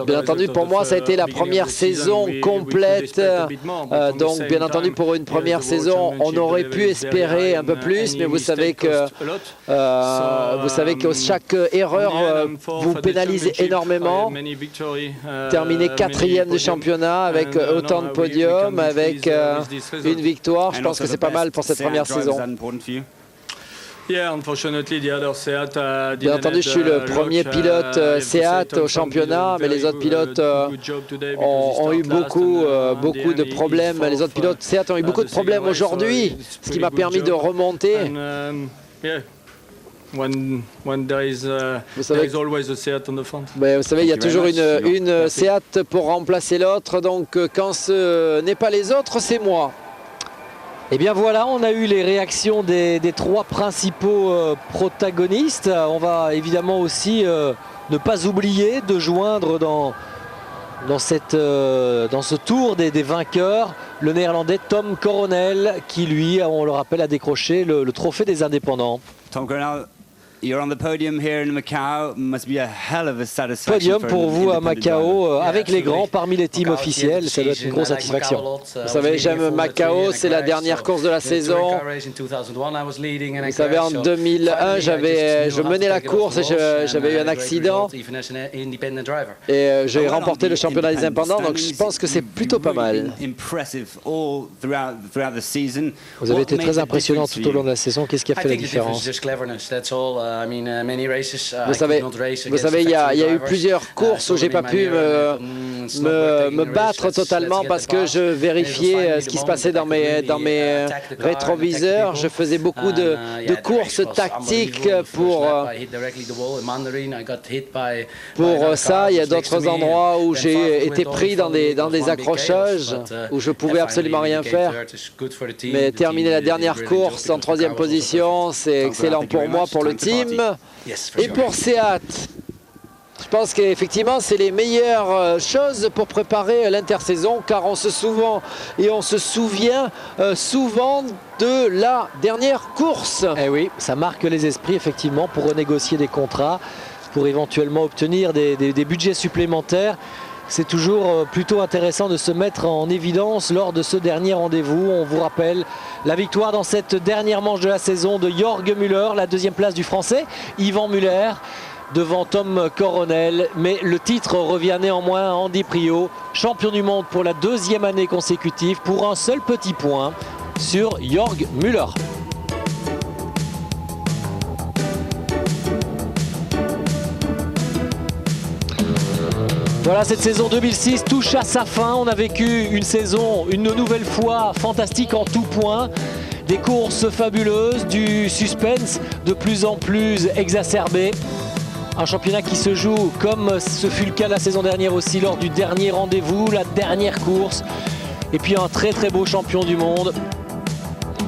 Bien entendu, pour moi, ça a été la première saison complète. Donc, bien entendu, pour une première saison, on aurait pu espérer un peu plus, mais vous savez que chaque erreur vous pénalise énormément. Terminer 4e du championnat avec autant de podiums, avec une victoire, je pense que c'est pas mal pour cette première saison. Bien entendu, je suis le premier pilote Seat au championnat, mais les autres pilotes ont eu beaucoup de problèmes. Les autres pilotes Seat ont eu beaucoup de problèmes aujourd'hui, ce qui m'a permis de remonter. Vous savez, il y a toujours une Seat pour remplacer l'autre, donc quand ce n'est pas les autres, c'est moi. Et bien voilà, on a eu les réactions des 3 principaux protagonistes. On va évidemment aussi ne pas oublier de joindre dans ce tour des vainqueurs le néerlandais Tom Coronel qui lui, on le rappelle, a décroché le trophée des indépendants. Tom Coronel, you're on the podium here in Macau. Must be a hell of a satisfaction. Podium pour vous à Macao, avec les grands parmi les teams officiels, ça doit être une grosse satisfaction. Vous savez, j'aime Macao, c'est la dernière course de la saison. Vous savez, en 2001, je menais la course et j'avais eu un accident. Et j'ai remporté le championnat des indépendants, donc je pense que c'est plutôt pas mal. Vous avez été très impressionnant tout au long de la saison. Qu'est-ce qui a fait la différence? Vous savez, il y a eu plusieurs courses où j'ai pas pu me battre totalement parce que je vérifiais ce qui se passait dans mes rétroviseurs. Je faisais beaucoup de courses tactiques pour ça. Il y a d'autres endroits où j'ai été pris dans des accrochages où je pouvais absolument rien faire. Mais terminer la dernière course en 3e position, c'est excellent pour moi, pour le team. Et pour Seat, je pense qu'effectivement c'est les meilleures choses pour préparer l'intersaison, car on se souvient souvent de la dernière course. Eh oui, ça marque les esprits effectivement pour renégocier des contrats, pour éventuellement obtenir des budgets supplémentaires. C'est toujours plutôt intéressant de se mettre en évidence lors de ce dernier rendez-vous. On vous rappelle la victoire dans cette dernière manche de la saison de Jörg Müller, la 2e place du Français Yvan Müller devant Tom Coronel. Mais le titre revient néanmoins à Andy Priaulx, champion du monde pour la 2e année consécutive, pour un seul petit point sur Jörg Müller. Voilà, cette saison 2006 touche à sa fin. On a vécu une saison, une nouvelle fois, fantastique en tout point. Des courses fabuleuses, du suspense de plus en plus exacerbé. Un championnat qui se joue comme ce fut le cas la saison dernière aussi lors du dernier rendez-vous, la dernière course. Et puis un très très beau champion du monde.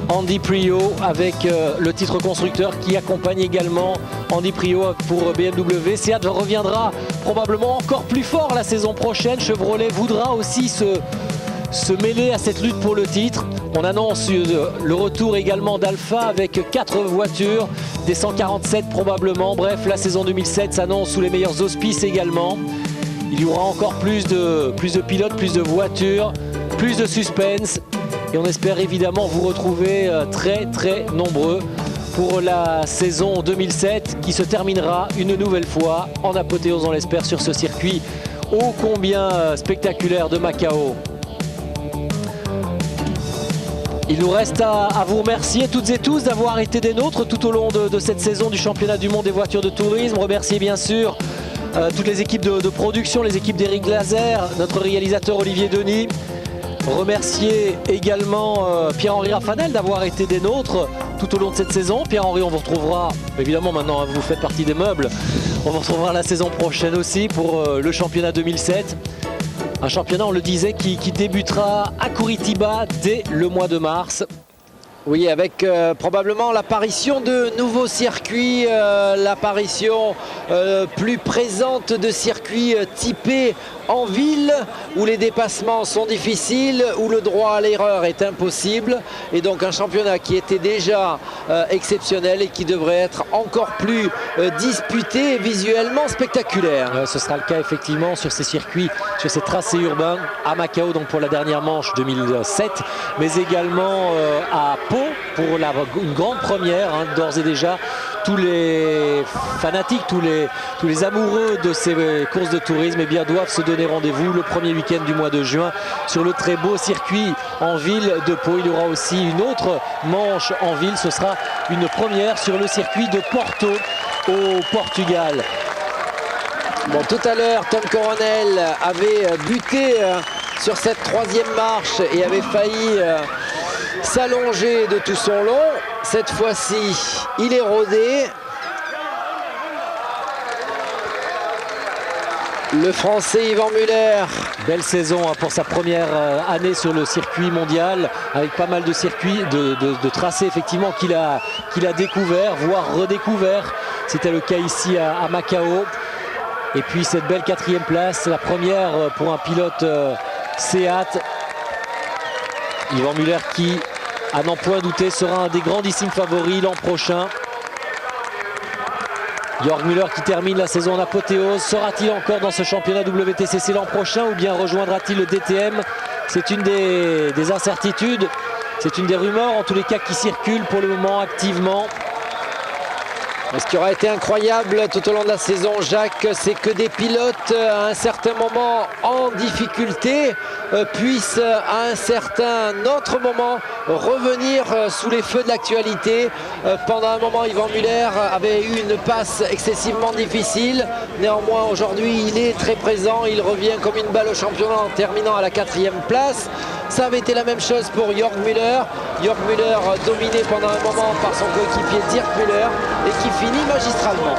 Andy Priaulx avec le titre constructeur qui accompagne également Andy Priaulx pour BMW. Seat reviendra probablement encore plus fort la saison prochaine. Chevrolet voudra aussi se mêler à cette lutte pour le titre. On annonce le retour également d'Alfa avec 4 voitures, des 147 probablement. Bref, la saison 2007 s'annonce sous les meilleurs auspices également. Il y aura encore plus de pilotes, plus de voitures, plus de suspense. Et on espère évidemment vous retrouver très très nombreux pour la saison 2007 qui se terminera une nouvelle fois en apothéose, on l'espère, sur ce circuit ô combien spectaculaire de Macao. Il nous reste à vous remercier toutes et tous d'avoir été des nôtres tout au long de cette saison du championnat du monde des voitures de tourisme. Remercier bien sûr toutes les équipes de production, les équipes d'Eric Laser, notre réalisateur Olivier Denis. Remercier également Pierre-Henri Raffanel d'avoir été des nôtres tout au long de cette saison. Pierre-Henri, on vous retrouvera, évidemment maintenant vous faites partie des meubles, on vous retrouvera la saison prochaine aussi pour le championnat 2007. Un championnat, on le disait, qui débutera à Curitiba dès le mois de mars. Oui, avec probablement l'apparition de nouveaux circuits, l'apparition plus présente de circuits typés en ville, où les dépassements sont difficiles, où le droit à l'erreur est impossible. Et donc un championnat qui était déjà exceptionnel et qui devrait être encore plus disputé et visuellement spectaculaire. Ce sera le cas effectivement sur ces circuits, sur ces tracés urbains à Macao, donc pour la dernière manche 2007, mais également à Pau pour une grande première, hein, d'ores et déjà. Tous les fanatiques, tous les amoureux de ces courses de tourisme eh bien, doivent se donner rendez-vous le premier week-end du mois de juin sur le très beau circuit en ville de Pau. Il y aura aussi une autre manche en ville. Ce sera une première sur le circuit de Porto au Portugal. Bon, tout à l'heure, Tom Coronel avait buté sur cette troisième marche et avait failli s'allonger de tout son long. Cette fois-ci, il est rodé. Le Français Yvan Muller. Belle saison pour sa première année sur le circuit mondial, avec pas mal de circuits, de tracés effectivement qu'il a découvert, voire redécouvert. C'était le cas ici à Macao. Et puis cette belle 4e place, la première pour un pilote Seat. Yvan Muller qui, à n'en point douter, sera un des grandissimes favoris l'an prochain. Jörg Müller qui termine la saison en apothéose. Sera-t-il encore dans ce championnat WTCC l'an prochain ou bien rejoindra-t-il le DTM? C'est une des incertitudes, c'est une des rumeurs en tous les cas qui circulent pour le moment activement. Ce qui aura été incroyable tout au long de la saison, Jacques, c'est que des pilotes à un certain moment en difficulté puissent à un certain autre moment revenir sous les feux de l'actualité. Pendant un moment, Yvan Muller avait eu une passe excessivement difficile. Néanmoins, aujourd'hui, il est très présent. Il revient comme une balle au championnat en terminant à la 4e place. Ça avait été la même chose pour Jörg Müller. Jörg Müller dominé pendant un moment par son coéquipier Dirk Müller et qui finit magistralement.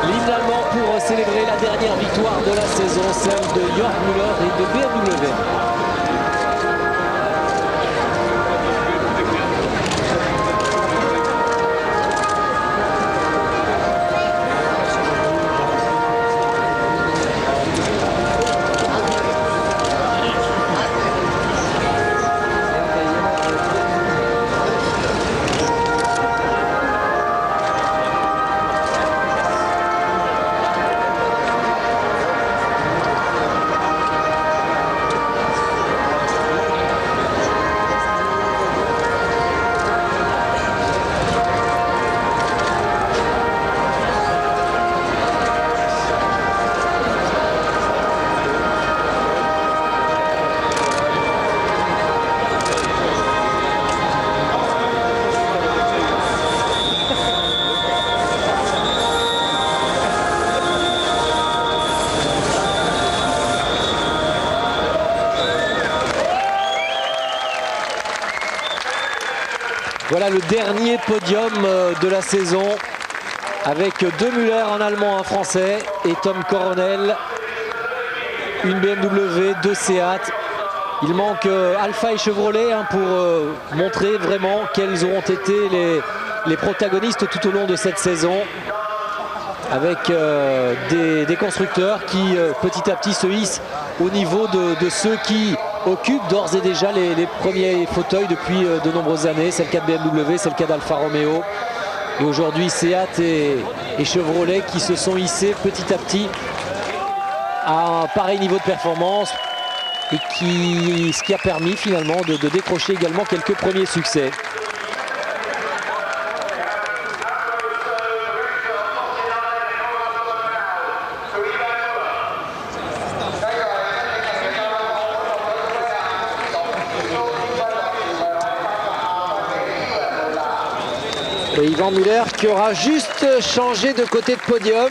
L'hymne allemand pour célébrer la dernière victoire de la saison, celle de Jörg Müller et de BMW. Voilà le dernier podium de la saison avec 2 Müller, un Allemand, un Français et Tom Coronel, une BMW, 2 Seat. Il manque Alpha et Chevrolet pour montrer vraiment quels auront été les protagonistes tout au long de cette saison. Avec des constructeurs qui petit à petit se hissent au niveau de ceux qui occupent d'ores et déjà les premiers fauteuils depuis de nombreuses années. C'est le cas de BMW, c'est le cas d'Alfa Romeo. Et aujourd'hui, Seat et Chevrolet qui se sont hissés petit à petit à un pareil niveau de performance et ce qui a permis finalement de décrocher également quelques premiers succès. Et Yvan Muller qui aura juste changé de côté de podium,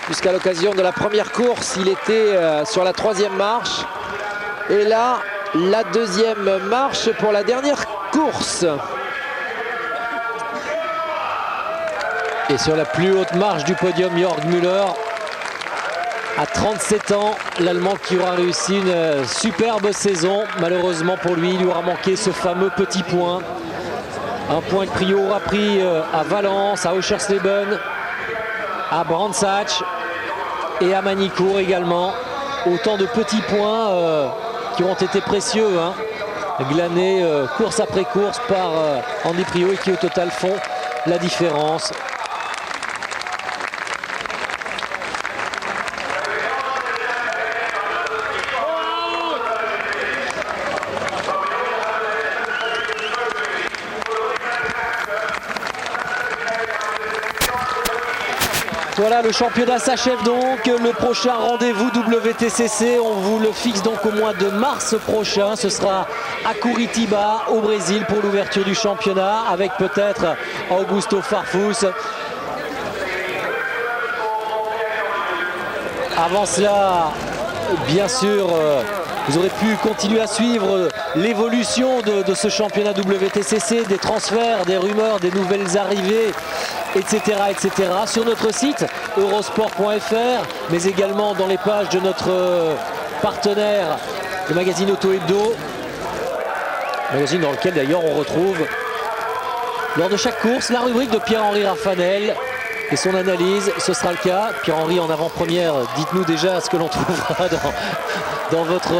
puisqu'à l'occasion de la première course, il était sur la 3e marche. Et là, la 2e marche pour la dernière course. Et sur la plus haute marche du podium, Jörg Müller. À 37 ans, l'Allemand qui aura réussi une superbe saison. Malheureusement pour lui, il lui aura manqué ce fameux petit point. Un point que Prio aura pris à Valence, à Oschersleben, à Brands Hatch et à Magny-Cours également. Autant de petits points qui ont été précieux, glanés course après course par Andy Prio et qui au total font la différence. Voilà, le championnat s'achève donc. Le prochain rendez-vous WTCC, on vous le fixe donc au mois de mars prochain. Ce sera à Curitiba, au Brésil, pour l'ouverture du championnat, avec peut-être Augusto Farfus. Avant cela, bien sûr, vous aurez pu continuer à suivre l'évolution de ce championnat WTCC, des transferts, des rumeurs, des nouvelles arrivées, etc., etc. sur notre site eurosport.fr, mais également dans les pages de notre partenaire, le magazine Auto Hebdo, magazine dans lequel d'ailleurs on retrouve lors de chaque course la rubrique de Pierre-Henri Raffanel et son analyse. Ce sera le cas. Pierre-Henri en avant-première, dites-nous déjà ce que l'on trouvera dans votre